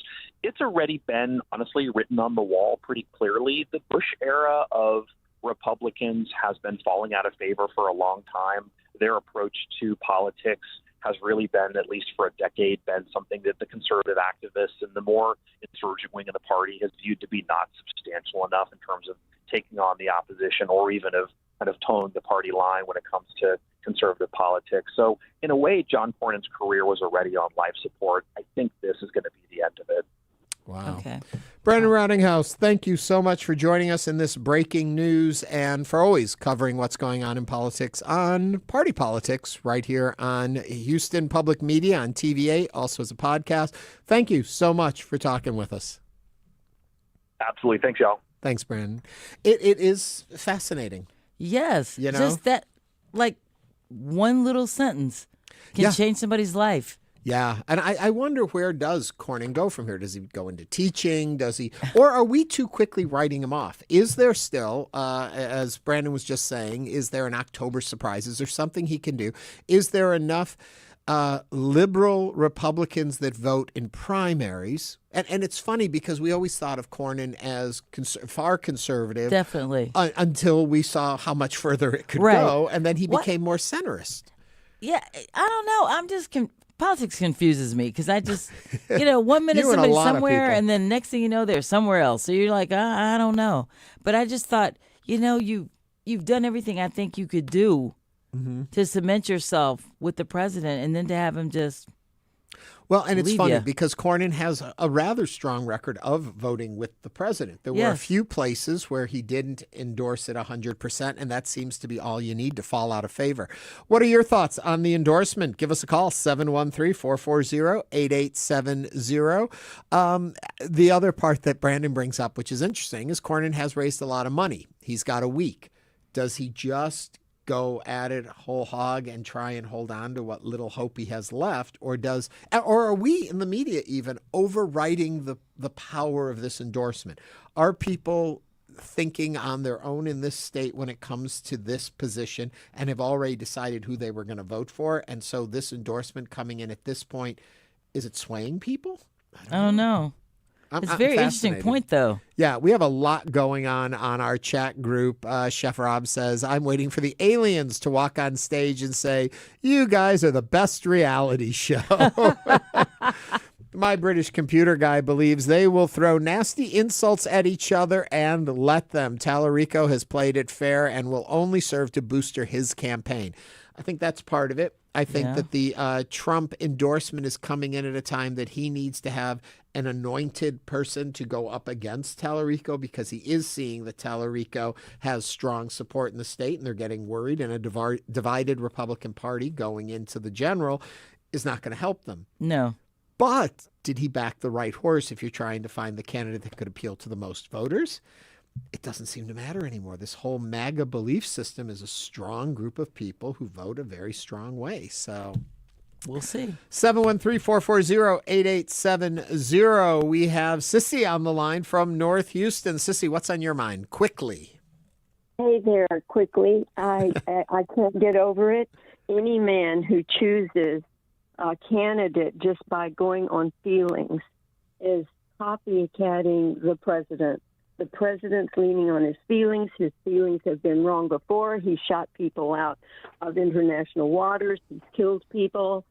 It's already been, honestly, written on the wall pretty clearly. The Bush era of Republicans has been falling out of favor for a long time. Their approach to politics has really been, at least for a decade, been something that the conservative activists and the more insurgent wing of the party has viewed to be not substantial enough in terms of taking on the opposition or even of kind of towing the party line when it comes to conservative politics. So in a way, John Cornyn's career was already on life support. I think this is going to be the end of it. Wow. Okay. Brandon Roundinghouse, thank you so much for joining us in this breaking news and for always covering what's going on in politics, on party politics, right here on Houston Public Media, on TVA, also as a podcast. Thank you so much for talking with us. Absolutely. Thanks, y'all. Thanks, Brandon. It is fascinating. Yes. You know? Just that, like, one little sentence can change somebody's life. Yeah, and I wonder, where does Cornyn go from here? Does he go into teaching? Does he, or are we too quickly writing him off? Is there still, as Brandon was just saying, is there an October surprise? Is there something he can do? Is there enough liberal Republicans that vote in primaries? And it's funny because we always thought of Cornyn as far conservative. Definitely. Until we saw how much further it could go, and then he became more centrist. Yeah, I don't know. I'm just politics confuses me because I just, 1 minute somebody's somewhere and then next thing you know, they're somewhere else. So you're like, I don't know. But I just thought, you've done everything I think you could do to cement yourself with the president and then to have him just Well, and it's funny ya. because Cornyn has a rather strong record of voting with the president. There were a few places where he didn't endorse it 100%, and that seems to be all you need to fall out of favor. What are your thoughts on the endorsement? Give us a call, 713-440-8870. The other part that Brandon brings up, which is interesting, is Cornyn has raised a lot of money. He's got a week. Does he just go at it whole hog and try and hold on to what little hope he has left, or are we in the media even overriding the power of this endorsement? Are people thinking on their own in this state when it comes to this position and have already decided who they were going to vote for? And so this endorsement coming in at this point, is it swaying people? I don't know. It's a very interesting point, though. Yeah, we have a lot going on our chat group. Chef Rob says, I'm waiting for the aliens to walk on stage and say, you guys are the best reality show. My British computer guy believes they will throw nasty insults at each other and let them. Tallarico has played it fair and will only serve to booster his campaign. I think that's part of it. I think that the Trump endorsement is coming in at a time that he needs to have an anointed person to go up against Tallarico, because he is seeing that Tallarico has strong support in the state and they're getting worried, and a divided Republican Party going into the general is not going to help them. No. But did he back the right horse if you're trying to find the candidate that could appeal to the most voters? It doesn't seem to matter anymore. This whole MAGA belief system is a strong group of people who vote a very strong way. So we'll see. 713-440-8870. We have Sissy on the line from North Houston. Sissy, what's on your mind? Quickly. Hey there, quickly. I can't get over it. Any man who chooses a candidate just by going on feelings is copycatting the president. The president's leaning on his feelings. His feelings have been wrong before. He shot people out of international waters. He's killed people,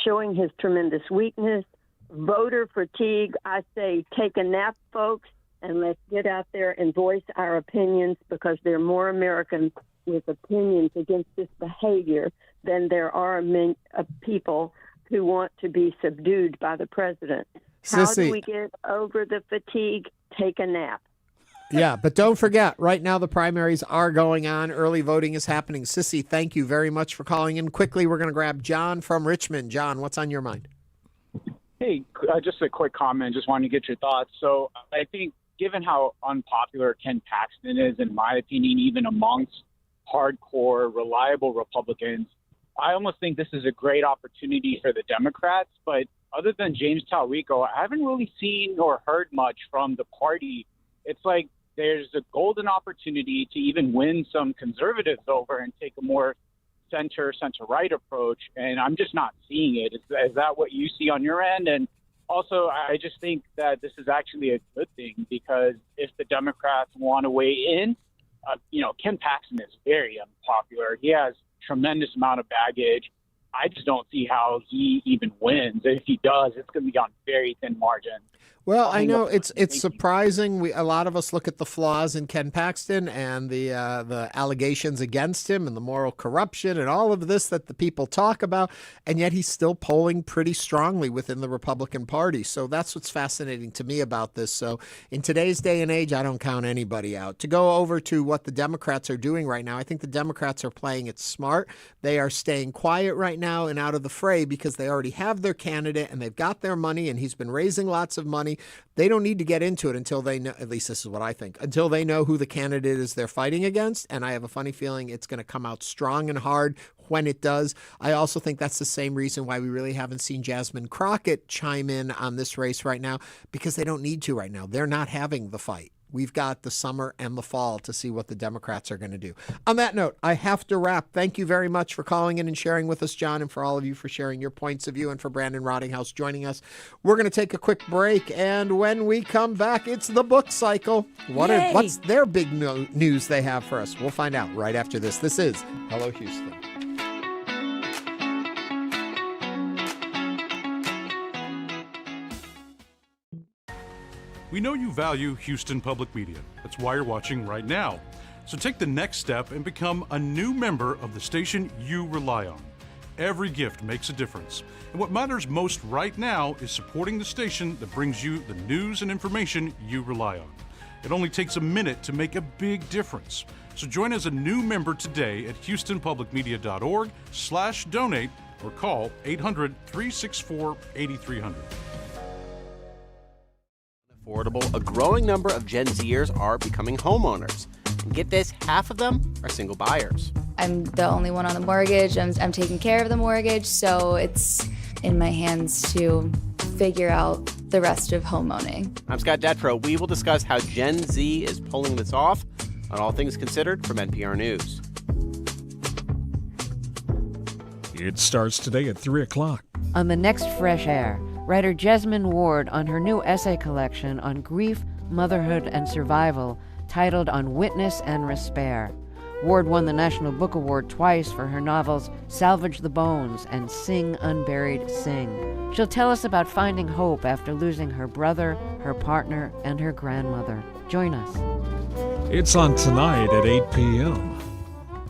showing his tremendous weakness. Voter fatigue. I say take a nap, folks, and let's get out there and voice our opinions, because there are more Americans with opinions against this behavior than there are people who want to be subdued by the president. How do we get over the fatigue? Take a nap. Yeah, but don't forget, right now the primaries are going on. Early voting is happening. Sissy, thank you very much for calling in. Quickly, we're going to grab John from Richmond. John, what's on your mind? Hey, just a quick comment. Just wanted to get your thoughts. So I think given how unpopular Ken Paxton is, in my opinion, even amongst hardcore, reliable Republicans, I almost think this is a great opportunity for the Democrats. But other than James Talrico, I haven't really seen or heard much from the party. It's like there's a golden opportunity to even win some conservatives over and take a more center-right approach, and I'm just not seeing it. Is that what you see on your end? And also, I just think that this is actually a good thing, because if the Democrats want to weigh in, Ken Paxton is very unpopular. He has tremendous amount of baggage. I just don't see how he even wins. If he does, it's going to be on very thin margin. Well, I know it's surprising. A lot of us look at the flaws in Ken Paxton and the allegations against him and the moral corruption and all of this that the people talk about, and yet he's still polling pretty strongly within the Republican Party. So that's what's fascinating to me about this. So in today's day and age, I don't count anybody out. To go over to what the Democrats are doing right now, I think the Democrats are playing it smart. They are staying quiet right now and out of the fray because they already have their candidate and they've got their money, and he's been raising lots of money. They don't need to get into it until they know, at least this is what I think, until they know who the candidate is they're fighting against. And I have a funny feeling it's going to come out strong and hard when it does. I also think that's the same reason why we really haven't seen Jasmine Crockett chime in on this race right now, because they don't need to right now. They're not having the fight. We've got the summer and the fall to see what the Democrats are going to do. On that note, I have to wrap. Thank you very much for calling in and sharing with us, John, and for all of you for sharing your points of view, and for Brandon Rottinghouse joining us. We're going to take a quick break, and when we come back, it's the book cycle. What's their big news they have for us? We'll find out right after this. This is Hello, Houston. We know you value Houston Public Media. That's why you're watching right now. So take the next step and become a new member of the station you rely on. Every gift makes a difference. And what matters most right now is supporting the station that brings you the news and information you rely on. It only takes a minute to make a big difference. So join as a new member today at houstonpublicmedia.org/donate or call 800-364-8300. Affordable, a growing number of Gen Zers are becoming homeowners. And get this, half of them are single buyers. I'm the only one on the mortgage. I'm taking care of the mortgage, so it's in my hands to figure out the rest of homeowning. I'm Scott Detrow. We will discuss how Gen Z is pulling this off on All Things Considered from NPR News. It starts today at 3 o'clock. On the next Fresh Air, writer Jesmyn Ward on her new essay collection on grief, motherhood, and survival titled On Witness and Respair. Ward won the National Book Award twice for her novels Salvage the Bones and Sing Unburied Sing. She'll tell us about finding hope after losing her brother, her partner, and her grandmother. Join us. It's on tonight at 8 p.m.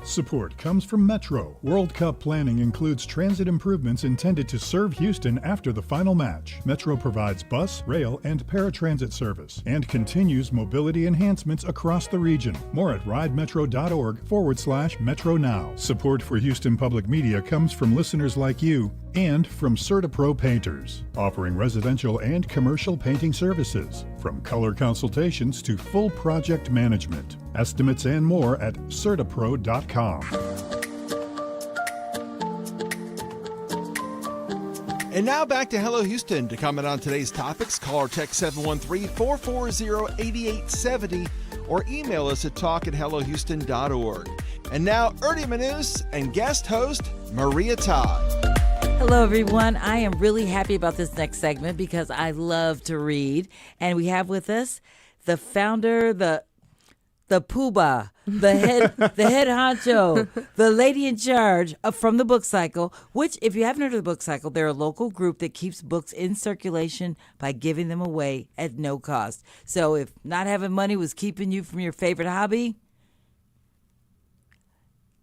Support comes from Metro. World Cup planning includes transit improvements intended to serve Houston after the final match. Metro provides bus, rail, and paratransit service and continues mobility enhancements across the region. More at ridemetro.org/Metro Now. Support for Houston Public Media comes from listeners like you. And from CertaPro Painters, offering residential and commercial painting services, from color consultations to full project management. Estimates and more at CertaPro.com. And now back to Hello Houston. To comment on today's topics, call or text 713-440-8870 or email us at talk@hellohouston.org. And now Ernie Manouse and guest host Maria Todd. Hello, everyone. I am really happy about this next segment because I love to read. And we have with us the founder, the poobah, the head honcho, the lady in charge from the Book Cycle, which, if you haven't heard of the Book Cycle, they're a local group that keeps books in circulation by giving them away at no cost. So if not having money was keeping you from your favorite hobby,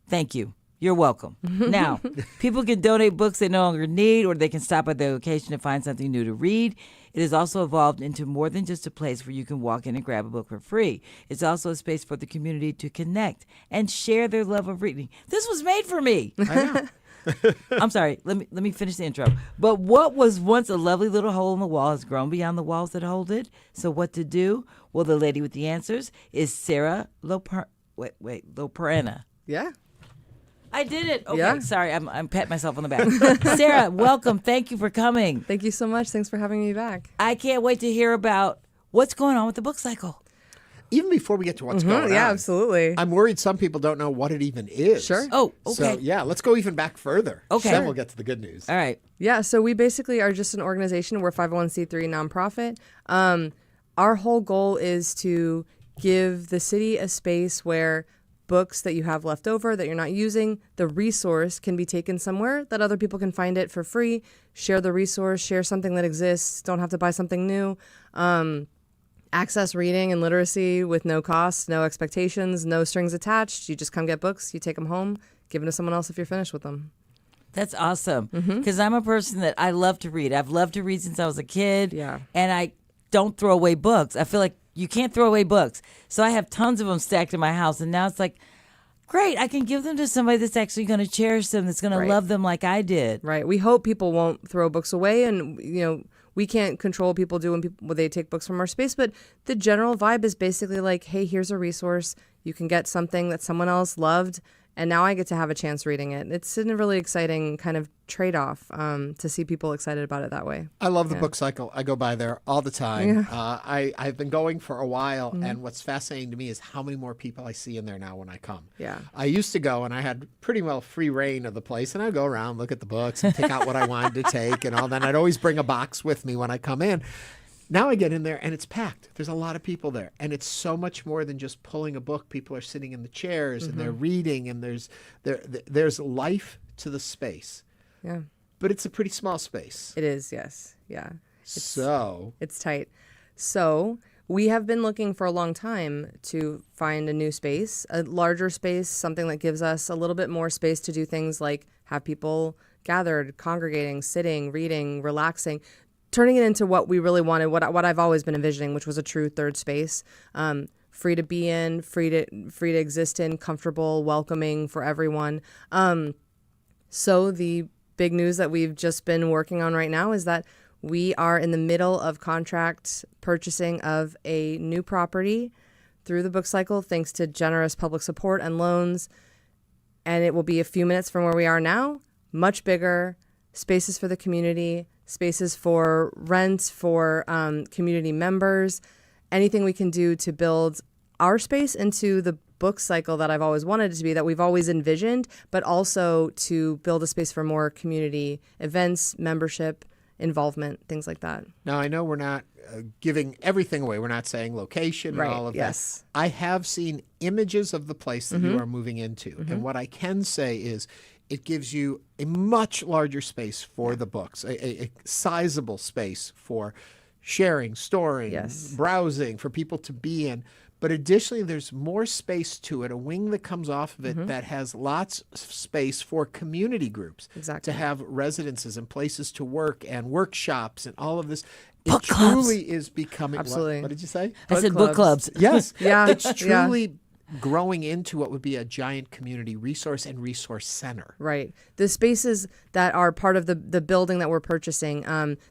thank you. You're welcome. Now, people can donate books they no longer need, or they can stop at their location and find something new to read. It has also evolved into more than just a place where you can walk in and grab a book for free. It's also a space for the community to connect and share their love of reading. This was made for me. I know. I'm sorry. Let me finish the intro. But what was once a lovely little hole in the wall has grown beyond the walls that hold it. So what to do? Well, the lady with the answers is Sara Loperena. Yeah. I did it. Okay, Yeah. sorry. I'm patting myself on the back. Sara, welcome. Thank you for coming. Thank you so much. Thanks for having me back. I can't wait to hear about what's going on with the Book Cycle. Even before we get to what's going on. Yeah, absolutely. I'm worried some people don't know what it even is. Sure. Oh, okay. So, yeah, let's go even back further. Okay. Then we'll get to the good news. All right. Yeah, so we basically are just an organization. We're a 501c3 nonprofit. Our whole goal is to give the city a space where books that you have left over that you're not using, the resource can be taken somewhere that other people can find it for free, share the resource, share something that exists, don't have to buy something new, access reading and literacy with no cost, no expectations, no strings attached. You just come get books, you take them home, give them to someone else if you're finished with them. That's awesome. Because I'm a person that I love to read. I've loved to read since I was a kid. Yeah. And I don't throw away books. I feel like you can't throw away books. So I have tons of them stacked in my house. And now it's like, great, I can give them to somebody that's actually going to cherish them, that's going to love them like I did. Right. We hope people won't throw books away. And, we can't control what people do when they take books from our space. But the general vibe is basically like, hey, here's a resource. You can get something that someone else loved. And now I get to have a chance reading it. It's a really exciting kind of trade-off to see people excited about it that way. I love the Book Cycle. I go by there all the time. Yeah. I've been going for a while, and what's fascinating to me is how many more people I see in there now when I come. Yeah. I used to go, and I had pretty well free reign of the place, and I'd go around, look at the books, and pick out what I wanted to take and all that. And I'd always bring a box with me when I come in. Now I get in there and it's packed. There's a lot of people there. And it's so much more than just pulling a book. People are sitting in the chairs and they're reading, and there's life to the space. Yeah. But it's a pretty small space. It is, yes. Yeah. It's tight. So we have been looking for a long time to find a new space, a larger space, something that gives us a little bit more space to do things like have people gathered, congregating, sitting, reading, relaxing, turning it into what we really wanted, what I've always been envisioning, which was a true third space, free to be in, free to exist in, comfortable, welcoming for everyone. So the big news that we've just been working on right now is that we are in the middle of contract purchasing of a new property through the Book Cycle, thanks to generous public support and loans. And it will be a few minutes from where we are now, much bigger, spaces for the community, spaces for rent, for community members, anything we can do to build our space into the Book Cycle that I've always wanted it to be, that we've always envisioned, but also to build a space for more community events, membership, involvement, things like that. Now, I know we're not giving everything away. We're not saying location and all of that. I have seen images of the place that you are moving into. And what I can say is it gives you a much larger space for the books, a sizable space for sharing, storing, browsing, for people to be in. But additionally, there's more space to it, a wing that comes off of it that has lots of space for community groups to have residences and places to work and workshops and all of this. Book it clubs. truly is becoming. Absolutely. What did you say? I said book clubs. Yes. Yeah. It's truly growing into what would be a giant community resource and resource center. Right. The spaces that are part of the building that we're purchasing,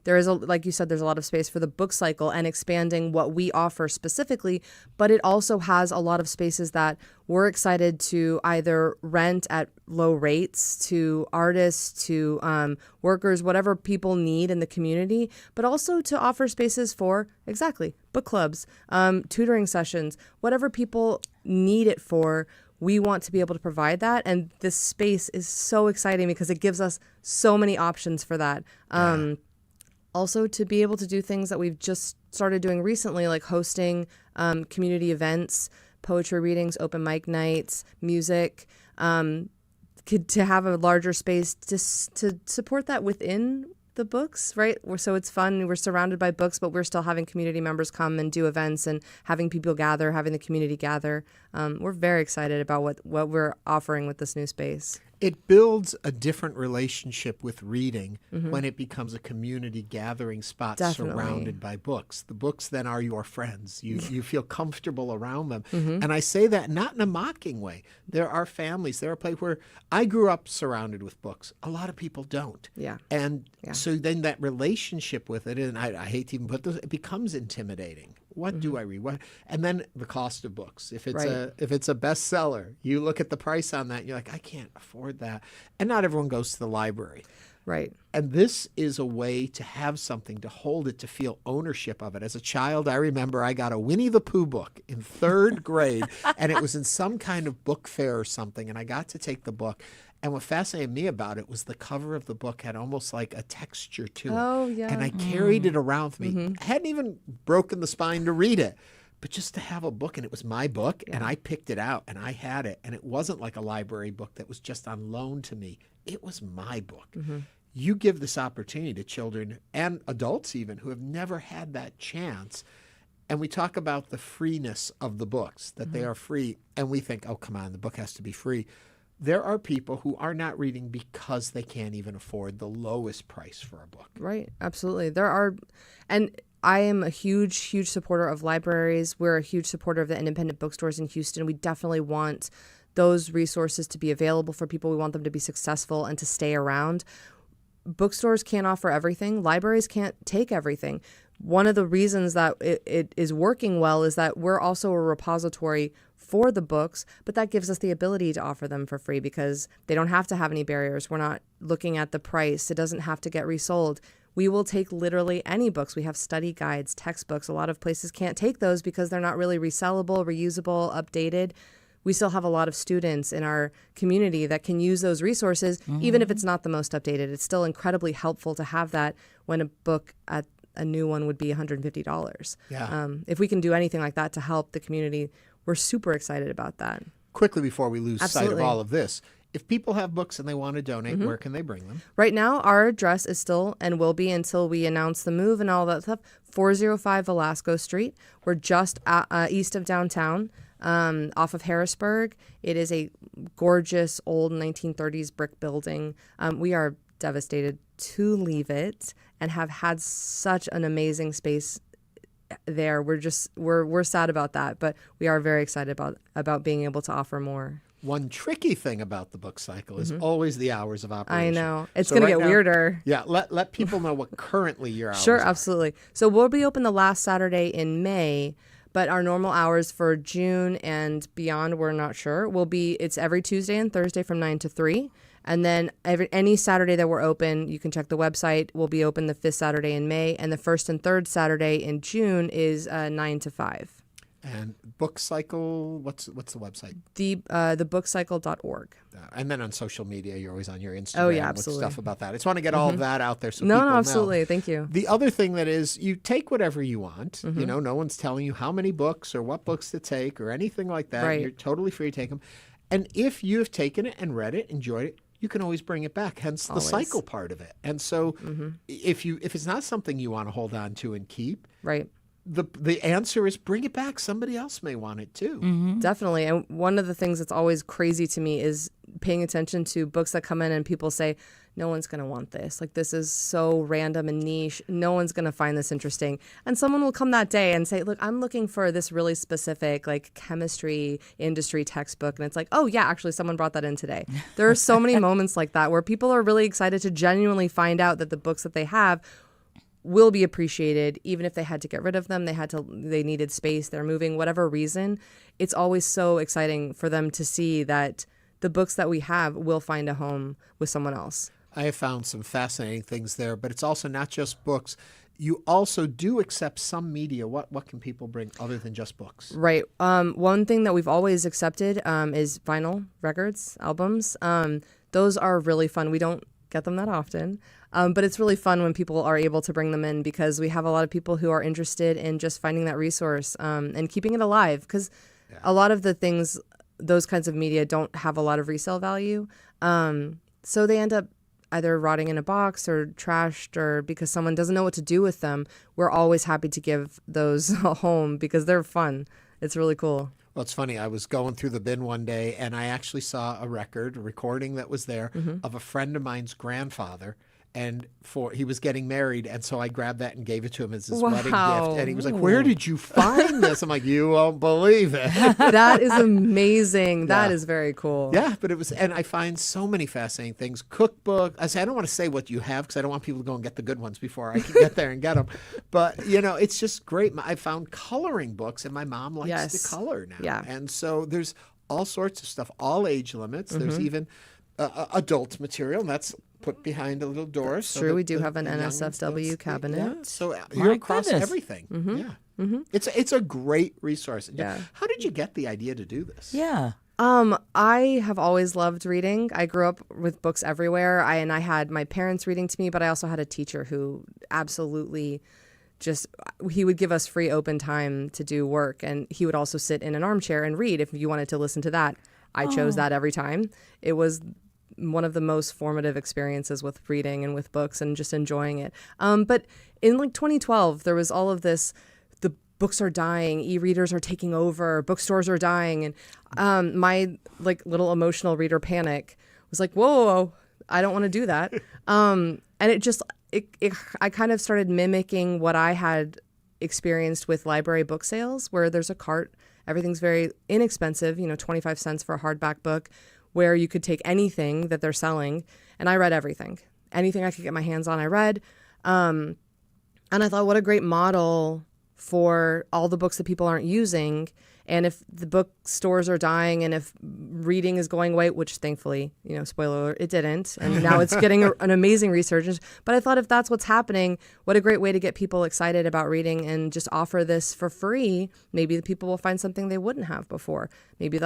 there is, like you said, there's a lot of space for the book cycle and expanding what we offer specifically, but it also has a lot of spaces that we're excited to either rent at low rates to artists, to workers, whatever people need in the community, but also to offer spaces for, exactly, book clubs, tutoring sessions, whatever people need it for. We want to be able to provide that, and this space is so exciting because it gives us so many options for that. Also, to be able to do things that we've just started doing recently, like hosting community events, poetry readings, open mic nights, music, to have a larger space to support that within the books, right? So it's fun. We're surrounded by books, but we're still having community members come and do events and having people gather, having the community gather. We're very excited about what we're offering with this new space. It builds a different relationship with reading when it becomes a community gathering spot surrounded by books. The books then are your friends. You feel comfortable around them. And I say that not in a mocking way. There are families, there are places where I grew up surrounded with books. A lot of people don't. And so then that relationship with it, and I hate to even put this, it becomes intimidating. What do I read? What? And then the cost of books. If it's a bestseller, you look at the price on that and you're like, I can't afford that. And not everyone goes to the library. Right. And this is a way to have something, to hold it, to feel ownership of it. As a child, I remember I got a Winnie the Pooh book in 3rd grade, and it was in some kind of book fair or something, and I got to take the book. And what fascinated me about it was the cover of the book had almost like a texture to it. Oh, yeah. And I carried it around with me. I hadn't even broken the spine to read it, but just to have a book, and it was my book, and I picked it out, and I had it. And it wasn't like a library book that was just on loan to me. It was my book. You give this opportunity to children and adults even who have never had that chance. And we talk about the freeness of the books, that they are free. And we think, oh, come on, the book has to be free. There are people who are not reading because they can't even afford the lowest price for a book. Right. Absolutely. There are, and I am a huge, huge supporter of libraries. We're a huge supporter of the independent bookstores in Houston. We definitely want those resources to be available for people. We want them to be successful and to stay around. Bookstores can't offer everything. Libraries can't take everything. One of the reasons that it is working well is that we're also a repository for the books, but that gives us the ability to offer them for free because they don't have to have any barriers. We're not looking at the price. It doesn't have to get resold. We will take literally any books. We have study guides, textbooks. A lot of places can't take those because they're not really resellable, reusable, updated. We still have a lot of students in our community that can use those resources, even if it's not the most updated. It's still incredibly helpful to have that when a book at a new one would be $150. If we can do anything like that to help the community, we're super excited about that. Quickly before we lose sight of all of this, if people have books and they want to donate, where can they bring them? Right now, our address is still and will be until we announce the move and all that stuff, 405 Velasco Street. We're just east of downtown, off of Harrisburg. It is a gorgeous old 1930s brick building. We are devastated to leave it and have had such an amazing space there. We're sad about that, but we are very excited about being able to offer more. One tricky thing about the book cycle is always the hours of operation. I know. It's going to get weirder. Yeah, let people know what currently your hours Sure, are. Absolutely. So we'll be open the last Saturday in May, but our normal hours for June and beyond, we're not sure. It's every Tuesday and Thursday from 9 to 3. And then any Saturday that we're open, you can check the website. We'll be open the 5th Saturday in May, and the 1st and 3rd Saturday in June is 9 to 5. And Book Cycle, what's the website? Thebookcycle.org. And then on social media, you're always on your Instagram. Oh, yeah, absolutely. With stuff about that. I just want to get all of that out there so No, people know. absolutely. Thank you. The other thing that is, you take whatever you want. You know, no one's telling you how many books or what books to take or anything like that. Right. You're totally free to take them. And if you have taken it and read it, enjoyed it, you can always bring it back, hence the cycle part of it. And so if it's not something you want to hold on to and keep, right, the answer is bring it back. Somebody else may want it too. Definitely. And one of the things that's always crazy to me is paying attention to books that come in and people say, no one's going to want this. Like, this is so random and niche. No one's going to find this interesting. And someone will come that day and say, look, I'm looking for this really specific, like, chemistry industry textbook. And it's like, oh, yeah, actually, someone brought that in today. There are so many moments like that where people are really excited to genuinely find out that the books that they have will be appreciated, even if they had to get rid of them, they needed space, they're moving, whatever reason. It's always so exciting for them to see that the books that we have will find a home with someone else. I have found some fascinating things there, but it's also not just books. You also do accept some media. What can people bring other than just books? Right. One thing that we've always accepted is vinyl records, albums. Those are really fun. We don't get them that often, but it's really fun when people are able to bring them in, because we have a lot of people who are interested in just finding that resource and keeping it alive, because a lot of the things, those kinds of media don't have a lot of resale value. So they end up either rotting in a box or trashed, or because someone doesn't know what to do with them. We're always happy to give those a home because they're fun. It's really cool. Well, it's funny. I was going through the bin one day and I actually saw a recording that was there of a friend of mine's grandfather. And he was getting married, and so I grabbed that and gave it to him as his wedding gift. And he was like, "Where did you find this?" I'm like, "You won't believe it." That is amazing. That is very cool. Yeah, but it was, and I find so many fascinating things. Cookbook. I say I don't want to say what you have because I don't want people to go and get the good ones before I can get there and get them. But it's just great. I found coloring books, and my mom likes to color now. Yeah. And so there's all sorts of stuff, all age limits. There's even adult material, and that's put behind a little door. That's true. We do have an NSFW cabinet. Yeah, so you're across everything. It's a great resource. Yeah. How did you get the idea to do this? Yeah. I have always loved reading. I grew up with books everywhere. I had my parents reading to me, but I also had a teacher who absolutely he would give us free open time to do work, and he would also sit in an armchair and read if you wanted to listen to that. I chose that every time. It was one of the most formative experiences with reading and with books and just enjoying it. But in 2012, there was all of this, the books are dying, e-readers are taking over, bookstores are dying. And my little emotional reader panic was like, whoa, I don't want to do that. And I kind of started mimicking what I had experienced with library book sales, where there's a cart, everything's very inexpensive, 25 cents for a hardback book, where you could take anything that they're selling. And I read everything. Anything I could get my hands on, I read. And I thought, what a great model for all the books that people aren't using. And if the bookstores are dying and if reading is going away, which thankfully, spoiler alert, it didn't. And now it's getting an amazing resurgence. But I thought if that's what's happening, what a great way to get people excited about reading and just offer this for free. Maybe the people will find something they wouldn't have before. Maybe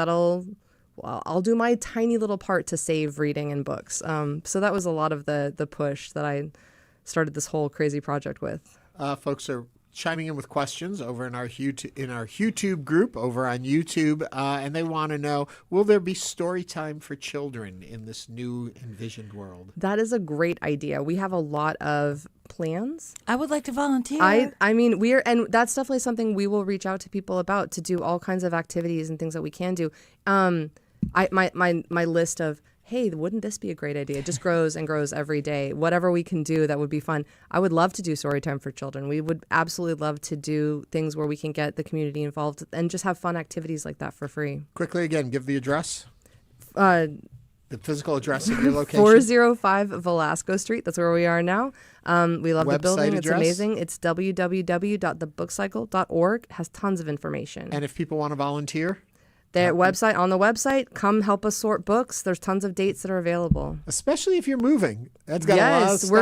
I'll do my tiny little part to save reading and books. So that was a lot of the push that I started this whole crazy project with. Folks are chiming in with questions over in our YouTube group over on YouTube, and they want to know, will there be story time for children in this new envisioned world? That is a great idea. We have a lot of plans. I would like to volunteer. I mean, and that's definitely something we will reach out to people about, to do all kinds of activities and things that we can do. My list of, hey, wouldn't this be a great idea? It just grows and grows every day. Whatever we can do that would be fun. I would love to do story time for children. We would absolutely love to do things where we can get the community involved and just have fun activities like that for free. Quickly again, give the address. The physical address of your location. 405 Velasco Street. That's where we are now. We love the building. Address? It's amazing. It's www.thebookcycle.org. It has tons of information. And if people want to volunteer? On the website, come help us sort books. There's tons of dates that are available. Especially if you're moving. That's got a lot of stuff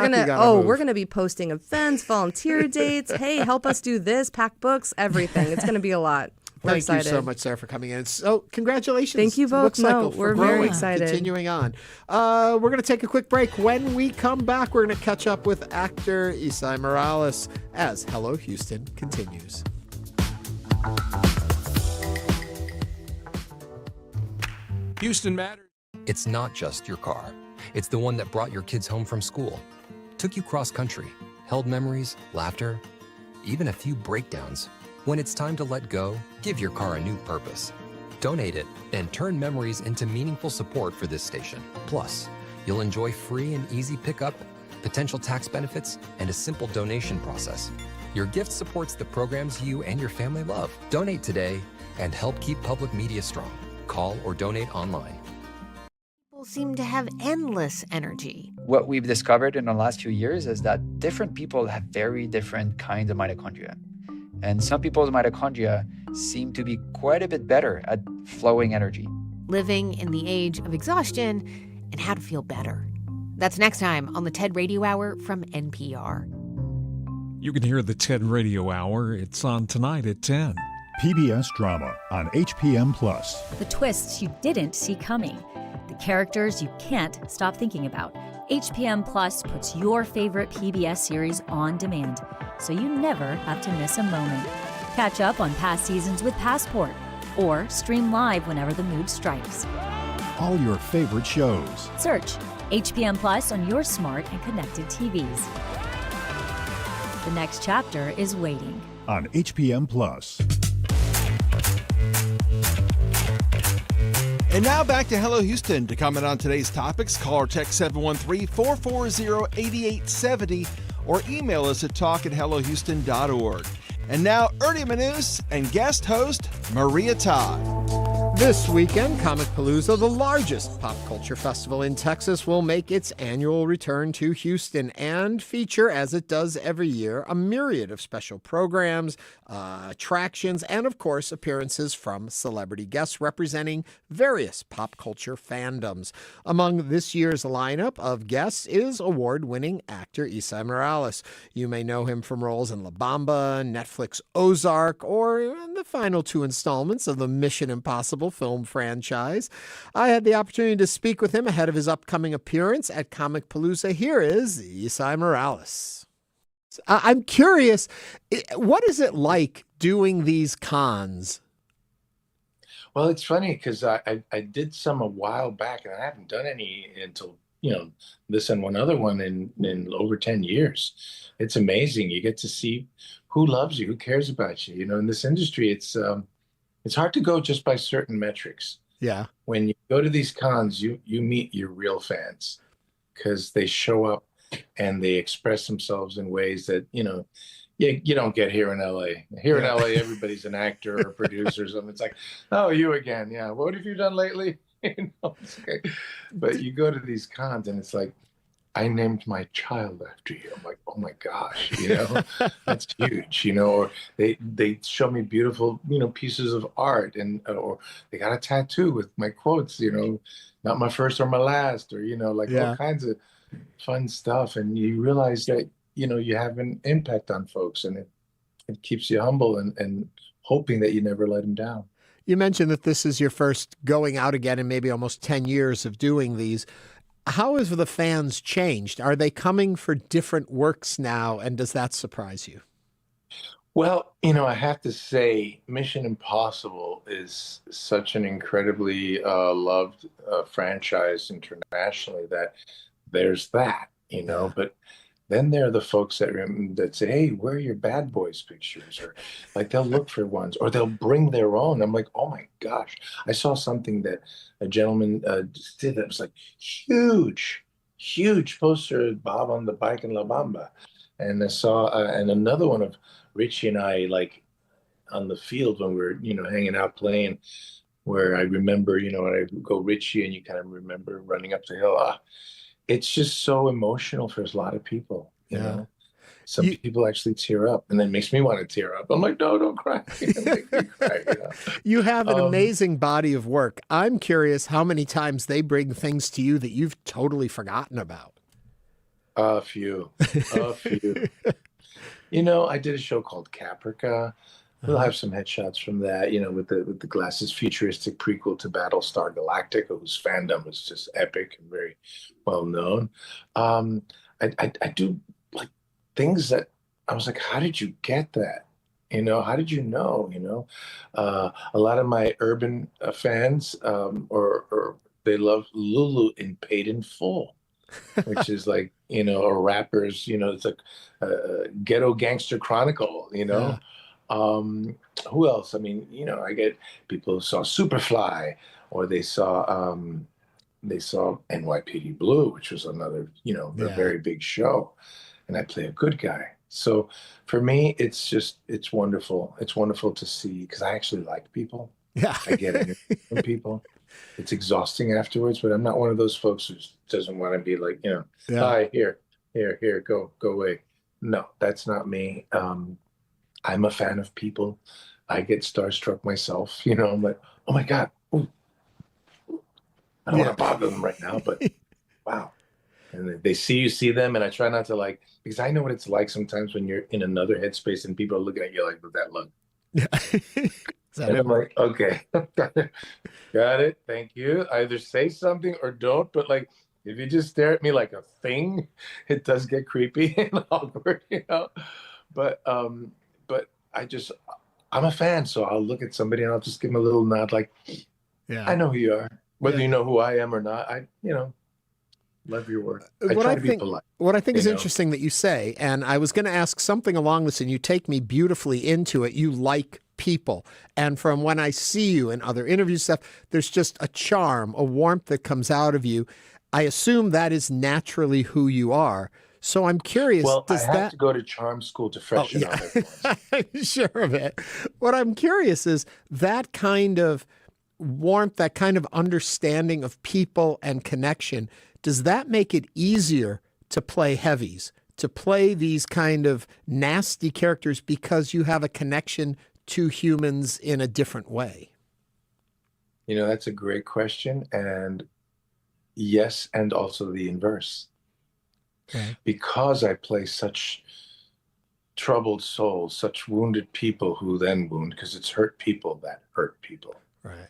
we're gonna be posting events, volunteer dates. Hey, help us do this, pack books, everything. It's gonna be a lot. Thank you so much, Sarah, for coming in. So congratulations. Thank you both. We're very excited. Continuing on. We're going to take a quick break. When we come back, we're going to catch up with actor Esai Morales as Hello Houston continues. Houston matters. It's not just your car. It's the one that brought your kids home from school, took you cross country, held memories, laughter. even a few breakdowns. When it's time to let go, give your car a new purpose. Donate it and turn memories into meaningful support for this station. Plus, you'll enjoy free and easy pickup, potential tax benefits, and a simple donation process. Your gift supports the programs you and your family love. Donate today and help keep public media strong. Call or donate online. People seem to have endless energy. What we've discovered in the last few years is that different people have very different kinds of mitochondria. And some people's mitochondria seem to be quite a bit better at flowing energy. Living in the age of exhaustion and how to feel better. That's next time on the TED Radio Hour from NPR. You can hear the TED Radio Hour. It's on tonight at 10. PBS Drama on HPM Plus. The twists you didn't see coming. The characters you can't stop thinking about. HPM Plus puts your favorite PBS series on demand, so you never have to miss a moment. Catch up on past seasons with Passport, or stream live whenever the mood strikes. All your favorite shows. Search HPM Plus on your smart and connected TVs. The next chapter is waiting. On HPM Plus. And now back to Hello Houston. To comment on today's topics, call or text 713-440-8870 or email us at talk@hellohouston.org. And now Ernie Manouse and guest host Maria Todd. This weekend, Comicpalooza, the largest pop culture festival in Texas, will make its annual return to Houston and feature, as it does every year, a myriad of special programs, attractions, and, of course, appearances from celebrity guests representing various pop culture fandoms. Among this year's lineup of guests is award-winning actor Esai Morales. You may know him from roles in La Bamba, Netflix Ozark, or in the final two installments of the Mission Impossible film franchise. I had the opportunity to speak with him ahead of his upcoming appearance at Comicpalooza. Here is Esai Morales. I'm curious, what is it like doing these cons? Well, it's funny because I did some a while back, and I haven't done any until, this and one other one in over 10 years. It's amazing. You get to see who loves you, who cares about you. In this industry, it's hard to go just by certain metrics. Yeah. When you go to these cons, you meet your real fans because they show up and they express themselves in ways that, you don't get here in LA. Here in LA, everybody's an actor or a producer or something. It's like, oh, you again. Yeah. What have you done lately? It's okay. But you go to these cons and it's like, I named my child after you. I'm like, oh my gosh, that's huge, or they show me beautiful, pieces of art or they got a tattoo with my quotes, not my first or my last, or, all kinds of fun stuff. And you realize that, you have an impact on folks and it keeps you humble and hoping that you never let them down. You mentioned that this is your first going out again in maybe almost 10 years of doing these. How have the fans changed? Are they coming for different works now, and does that surprise you? Well, I have to say Mission Impossible is such an incredibly loved franchise internationally that there's that, but then there are the folks that say, hey, where are your Bad Boys pictures? Or like they'll look for ones or they'll bring their own. I'm like, oh my gosh. I saw something that a gentleman did that was like huge poster of Bob on the bike in La Bamba. And I saw, and another one of Richie and I, like on the field when we were, hanging out playing, where I remember, when I go Richie and you kind of remember running up the hill. It's just so emotional for a lot of people, you know. Some people actually tear up, and then makes me want to tear up. I'm like, no, don't cry. Make me cry, You have an amazing body of work. I'm curious how many times they bring things to you that you've totally forgotten about. A few. I did a show called Caprica. We'll have some headshots from that, with the glasses, futuristic prequel to Battlestar Galactica, whose fandom is just epic and very well known. I do like things that I was like, how did you get that? How did you know? A lot of my urban fans, or they love Lulu in Paid in Full. which is like, a rapper's, it's like a ghetto gangster chronicle, Who else? I mean, I get people who saw Superfly, or they saw NYPD Blue, which was another, a very big show, and I play a good guy. So for me, it's wonderful. It's wonderful to see, because I actually like people. Yeah, I get energy from people. It's exhausting afterwards, but I'm not one of those folks who doesn't want to be like, hi, here, go away. No, that's not me. I'm a fan of people. I get starstruck myself. I'm like, oh my God, ooh. I don't want to bother them right now, but wow. And they see them, and I try not to because I know what it's like sometimes when you're in another headspace and people are looking at you like with that look. And I'm like, okay, got it, thank you. Either say something or don't, but if you just stare at me like a thing, it does get creepy and awkward, But I'm a fan, so I'll look at somebody and I'll just give them a little nod, I know who you are, whether you know who I am or not. I love your work. I try to be polite. What I think is interesting that you say, and I was going to ask something along this, and you take me beautifully into it. You like people. And from when I see you in other interview stuff, there's just a charm, a warmth that comes out of you. I assume that is naturally who you are. So I'm curious. Well, I have to go to charm school to freshen up. I'm sure of it. What I'm curious is that kind of warmth, that kind of understanding of people and connection, does that make it easier to play heavies, to play these kind of nasty characters because you have a connection to humans in a different way? That's a great question. And yes, and also the inverse. Okay. Because I play such troubled souls, such wounded people who then wound, because it's hurt people that hurt people. Right.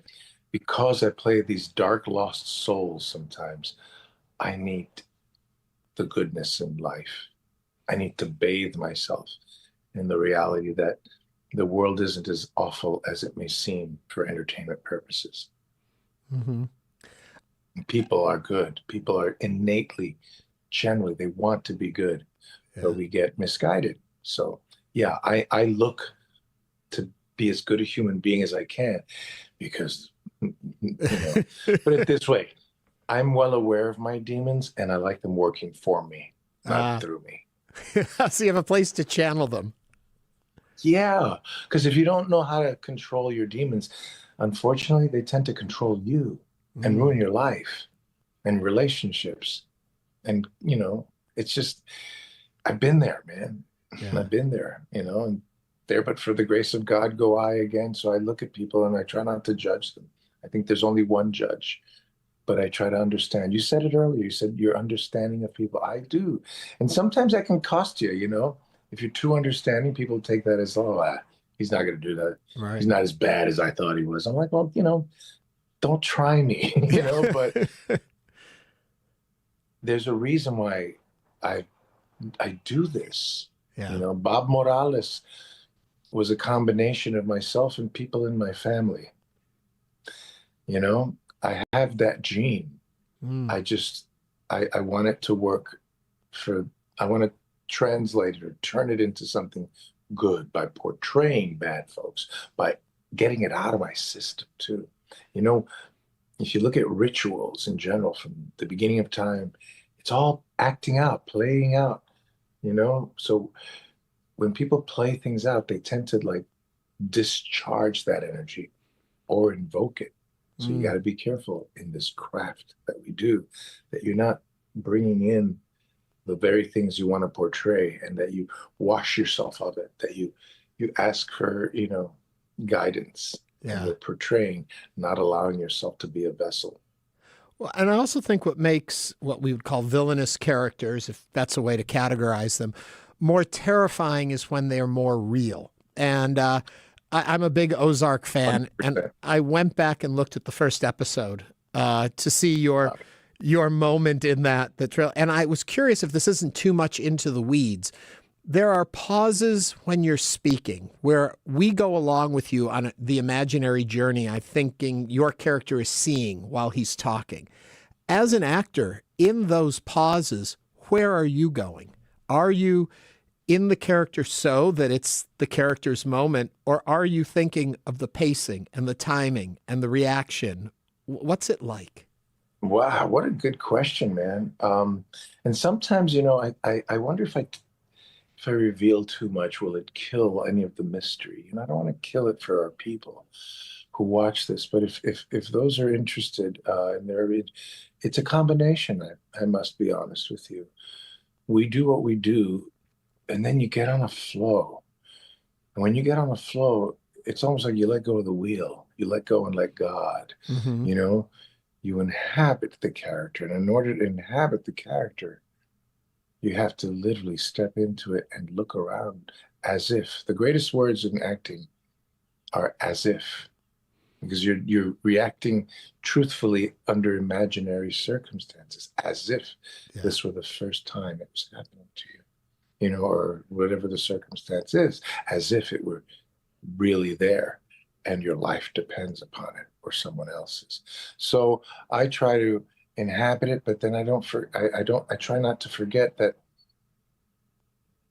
Because I play these dark, lost souls sometimes, I need the goodness in life. I need to bathe myself in the reality that the world isn't as awful as it may seem for entertainment purposes. Mm-hmm. People are good. People are innately, generally, they want to be good, but we get misguided. So yeah, I look to be as good a human being as I can, because, put it this way, I'm well aware of my demons, and I like them working for me, not through me. So you have a place to channel them. Yeah, because if you don't know how to control your demons, unfortunately, they tend to control you and ruin your life and relationships. And, it's just, I've been there, man. Yeah. I've been there, and there, but for the grace of God, go I again. So I look at people and I try not to judge them. I think there's only one judge, but I try to understand. You said it earlier. You said your understanding of people. I do. And sometimes that can cost you, If you're too understanding, people take that as, he's not going to do that. Right. He's not as bad as I thought he was. I'm like, well, don't try me, but there's a reason why I do this. Yeah. Bob Morales was a combination of myself and people in my family. I have that gene. I want it to work I want to translate it or turn it into something good by portraying bad folks, by getting it out of my system too. If you look at rituals in general from the beginning of time, it's all acting out, playing out, So when people play things out, they tend to discharge that energy or invoke it. So you got to be careful in this craft that we do, that you're not bringing in the very things you want to portray, and that you wash yourself of it, that you ask for, guidance. Yeah. And you're portraying, not allowing yourself to be a vessel. Well, and I also think what makes what we would call villainous characters, if that's a way to categorize them, more terrifying is when they're more real. And I'm a big Ozark fan, 100%. And I went back and looked at the first episode to see your moment in that trail. And I was curious, if this isn't too much into the weeds, there are pauses when you're speaking where we go along with you on the imaginary journey I'm thinking your character is seeing while he's talking. As an actor, in those pauses, where are you going? Are you in the character so that it's the character's moment, or are you thinking of the pacing and the timing and the reaction? What's it like? Wow, what a good question, man. And sometimes, I wonder if I reveal too much, will it kill any of the mystery? And I don't want to kill it for our people who watch this. But if those are interested, it's a combination. I must be honest with you. We do what we do, and then you get on a flow. And when you get on a flow, it's almost like you let go of the wheel. You let go and let God. Mm-hmm. You inhabit the character. And in order to inhabit the character, you have to literally step into it and look around as if. The greatest words in acting are as if, because you're reacting truthfully under imaginary circumstances, as if this were the first time it was happening to you, or whatever the circumstance is, as if it were really there and your life depends upon it or someone else's. So I try to inhabit it, but then I try not to forget that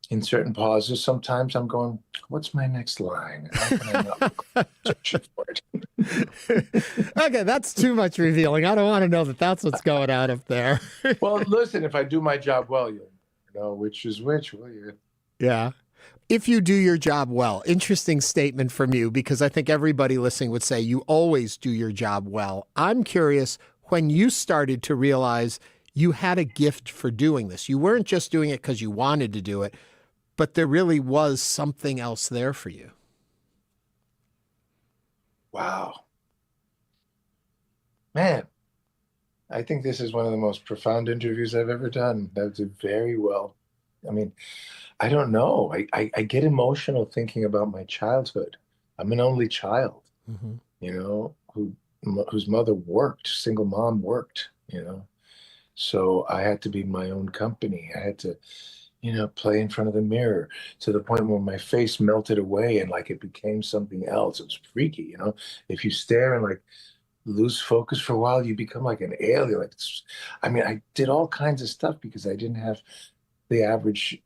in certain pauses, sometimes I'm going, what's my next line? How can I not search for it? Okay, that's too much revealing. I don't want to know that that's what's going on up there. Well, listen, if I do my job well, you'll know which is which, will you? Yeah. If you do your job well, interesting statement from you, because I think everybody listening would say you always do your job well. I'm curious, when you started to realize you had a gift for doing this, you weren't just doing it because you wanted to do it, but there really was something else there for you. Wow. Man, I think this is one of the most profound interviews I've ever done. That did very well. I mean, I don't know. I get emotional thinking about my childhood. I'm an only child, whose mother worked, single mom worked, So I had to be my own company. I had to, play in front of the mirror to the point where my face melted away and like it became something else. It was freaky, If you stare and like lose focus for a while, you become like an alien. I did all kinds of stuff because I didn't have the average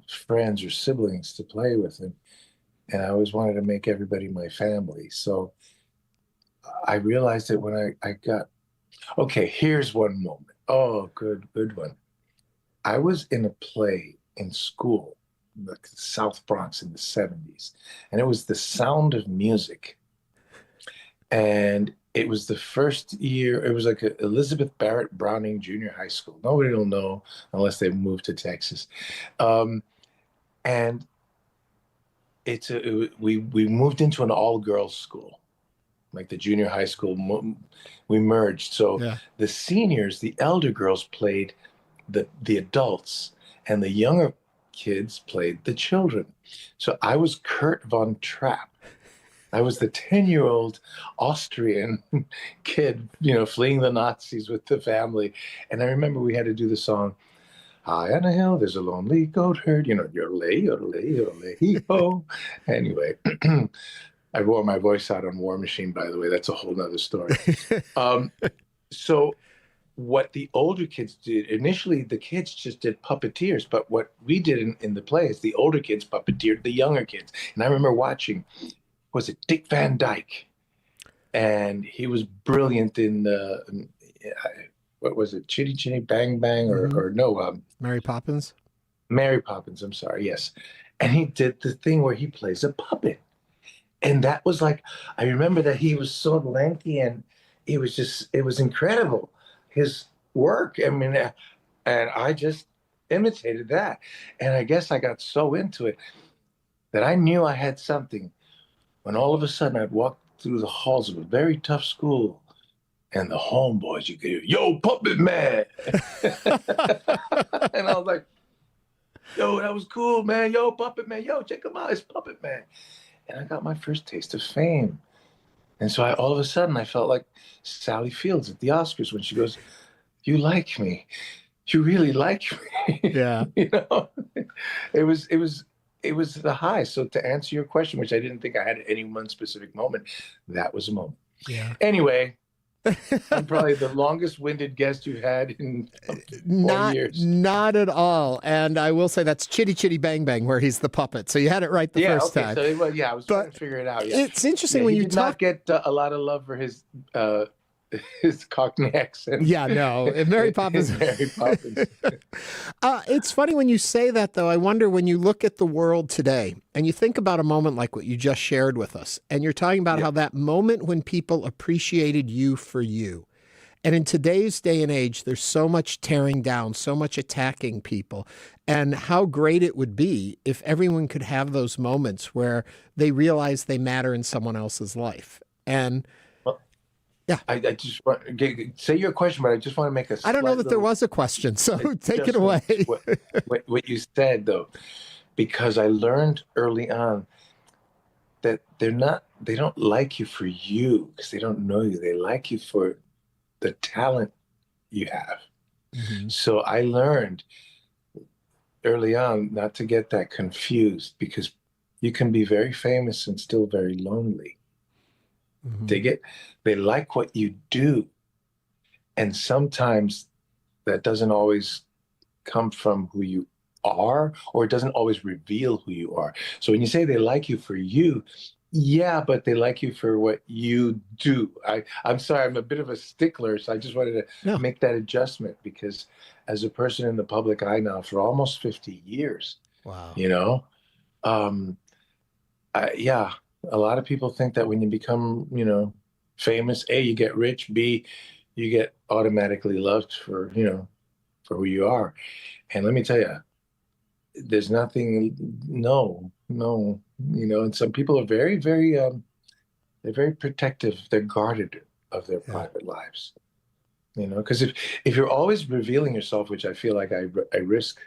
friends or siblings to play with. And I always wanted to make everybody my family. So I realized that when I got, okay, here's one moment. Oh, good one. I was in a play in school, like the South Bronx in the 70s, and it was The Sound of Music. And it was the first year, it was like a Elizabeth Barrett Browning Junior High School. Nobody will know unless they moved to Texas. And we moved into an all-girls school, like the junior high school. We merged. So the seniors, the elder girls played the adults, and the younger kids played the children. So I was Kurt von Trapp. I was the 10-year-old Austrian kid, fleeing the Nazis with the family. And I remember we had to do the song, high on a hill, there's a lonely goat herd, yodelay, yodelay, yodelay, hee-ho. Anyway, I wore my voice out on War Machine, by the way. That's a whole nother story. So what the older kids did, initially the kids just did puppeteers, but what we did in the play is the older kids puppeteered the younger kids. And I remember watching, was it Dick Van Dyke? And he was brilliant in what was it, Chitty Chitty Bang Bang, or no? Mary Poppins? Mary Poppins, I'm sorry, yes. And he did the thing where he plays a puppet. And that was like, I remember that he was so lanky, and it was incredible, his work. I mean, and I just imitated that. And I guess I got so into it that I knew I had something. When all of a sudden I'd walk through the halls of a very tough school, and the homeboys, you could hear, yo, puppet man. And I was like, yo, that was cool, man. Yo, puppet man. Yo, check him out. It's puppet man. And I got my first taste of fame. And so all of a sudden I felt like Sally Fields at the Oscars when she goes, you like me. You really like me. Yeah. It was the high. So to answer your question, which I didn't think I had at any one specific moment, that was a moment. Yeah. Anyway, I'm probably the longest-winded guest you've had in 4 years. Not at all. And I will say that's Chitty Chitty Bang Bang, where he's the puppet. So you had it right the first time. So, well, I was trying to figure it out. Yeah. It's interesting when he you did not get a lot of love for his Cockney accent. Yeah, no. Mary Poppins. Mary Poppins. It's funny when you say that, though. I wonder when you look at the world today and you think about a moment like what you just shared with us, and you're talking about how that moment when people appreciated you for you. And in today's day and age, there's so much tearing down, so much attacking people, and how great it would be if everyone could have those moments where they realize they matter in someone else's life. And yeah, I just want to say your question, but I just want to make a. I don't know that there was a question, so take it away. What you said, though, because I learned early on that they don't like you for you because they don't know you. They like you for the talent you have. Mm-hmm. So I learned early on not to get that confused, because you can be very famous and still very lonely. Mm-hmm. They like what you do. And sometimes that doesn't always come from who you are, or it doesn't always reveal who you are. So when you say they like you for you, yeah, but they like you for what you do. I'm sorry, I'm a bit of a stickler, so I just wanted to make that adjustment, because as a person in the public eye now for almost 50 years, wow, a lot of people think that when you become, famous, A, you get rich, B, you get automatically loved for who you are. And let me tell you, there's nothing, no, and some people are very, very, they're very protective. They're guarded of their private lives, because if you're always revealing yourself, which I feel like I risk,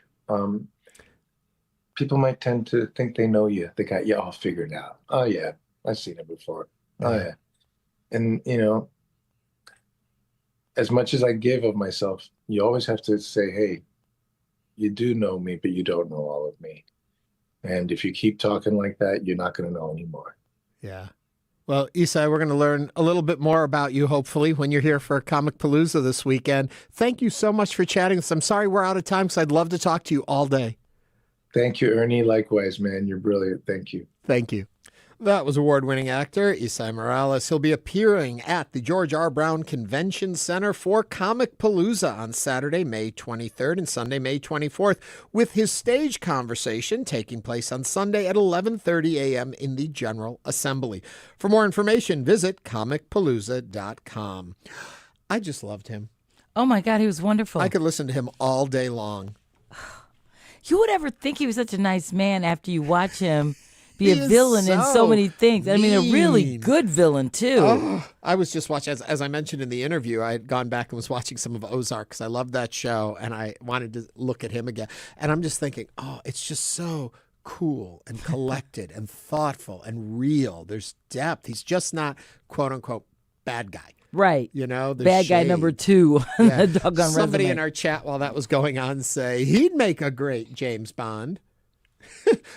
people might tend to think they know you. They got you all figured out. Oh yeah, I've seen it before. Oh yeah. And as much as I give of myself, you always have to say, hey, you do know me, but you don't know all of me. And if you keep talking like that, you're not going to know anymore. Yeah. Well, Esai, we're going to learn a little bit more about you, hopefully, when you're here for Comicpalooza this weekend. Thank you so much for chatting with us. I'm sorry we're out of time, because I'd love to talk to you all day. Thank you, Ernie. Likewise, man. You're brilliant. Thank you. Thank you. That was award-winning actor Esai Morales. He'll be appearing at the George R. Brown Convention Center for Comicpalooza on Saturday, May 23rd and Sunday, May 24th, with his stage conversation taking place on Sunday at 11:30 a.m. in the General Assembly. For more information, visit comicpalooza.com. I just loved him. Oh, my God, he was wonderful. I could listen to him all day long. You would ever think he was such a nice man after you watch him be a villain in so many things. I mean, a really good villain, too. Oh, I was just watching, as I mentioned in the interview, I had gone back and was watching some of Ozark because I loved that show, and I wanted to look at him again. And I'm just thinking, it's just so cool and collected and thoughtful and real. There's depth. He's just not, quote unquote, bad guy. Right. There's bad guy shade. number 2. Yeah. Doggone Somebody resume. in our chat while that was going on say he'd make a great James Bond.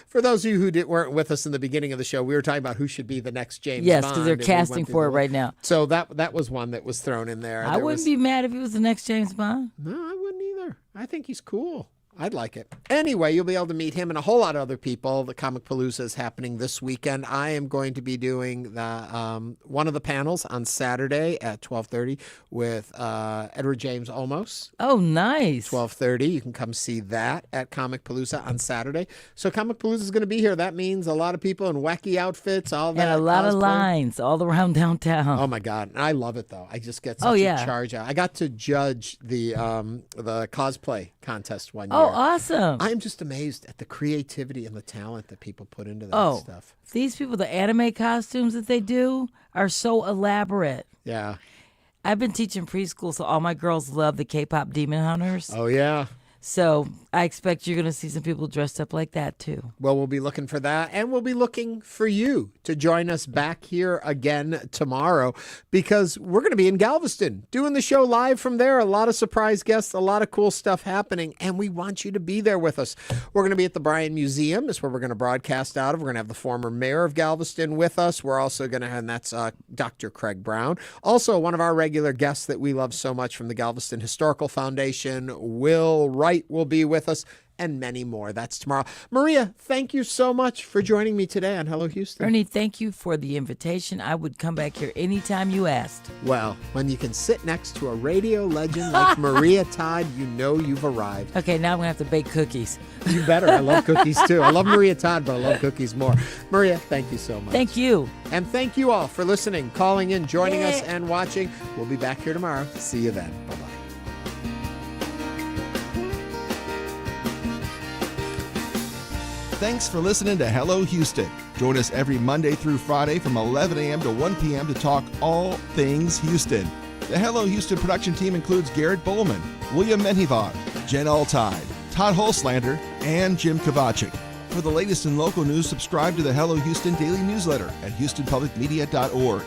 For those of you who weren't with us in the beginning of the show, we were talking about who should be the next James Bond. Yes, because they're casting for it right now. So that was one that was thrown in there. I wouldn't be mad if he was the next James Bond. No, I wouldn't either. I think he's cool. I'd like it. Anyway, you'll be able to meet him and a whole lot of other people. The Comicpalooza is happening this weekend. I am going to be doing the one of the panels on Saturday at 12:30 with Edward James Olmos. Oh, nice. 12:30. You can come see that at Comicpalooza on Saturday. So Comicpalooza is going to be here. That means a lot of people in wacky outfits, all that. And a lot of cosplay. Lines all around downtown. Oh, my God. I love it, though. I just get such a charge out. I got to judge the cosplay contest one year. Oh, awesome. I'm just amazed at the creativity and the talent that people put into that stuff. These people, the anime costumes that they do are so elaborate. Yeah. I've been teaching preschool, so all my girls love the K-pop Demon Hunters. Oh, yeah. So I expect you're going to see some people dressed up like that, too. Well, we'll be looking for that, and we'll be looking for you to join us back here again tomorrow, because we're going to be in Galveston doing the show live from there. A lot of surprise guests, a lot of cool stuff happening, and we want you to be there with us. We're going to be at the Bryan Museum. That's where we're going to broadcast out of. We're going to have the former mayor of Galveston with us. We're also going to have, and that's Dr. Craig Brown. Also, one of our regular guests that we love so much from the Galveston Historical Foundation, Will Wright, will be with us, and many more. That's tomorrow. Maria, thank you so much for joining me today on Hello Houston. Ernie, thank you for the invitation. I would come back here anytime you asked. Well, when you can sit next to a radio legend like Maria Todd, you know you've arrived. Okay, now I'm going to have to bake cookies. You better. I love cookies, too. I love Maria Todd, but I love cookies more. Maria, thank you so much. Thank you. And thank you all for listening, calling in, joining us, and watching. We'll be back here tomorrow. See you then. Bye-bye. Thanks for listening to Hello Houston. Join us every Monday through Friday from 11 a.m. to 1 p.m. to talk all things Houston. The Hello Houston production team includes Garrett Bowman, William Menjivar, Jen Altide, Todd Holslander, and Jim Kovacic. For the latest in local news, subscribe to the Hello Houston daily newsletter at HoustonPublicMedia.org.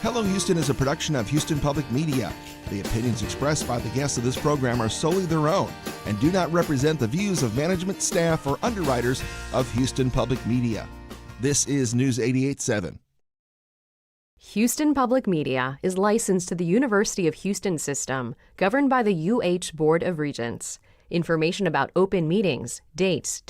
Hello Houston is a production of Houston Public Media. The opinions expressed by the guests of this program are solely their own and do not represent the views of management, staff, or underwriters of Houston Public Media. This is News 88.7. Houston Public Media is licensed to the University of Houston System, governed by the UH Board of Regents. Information about open meetings, dates,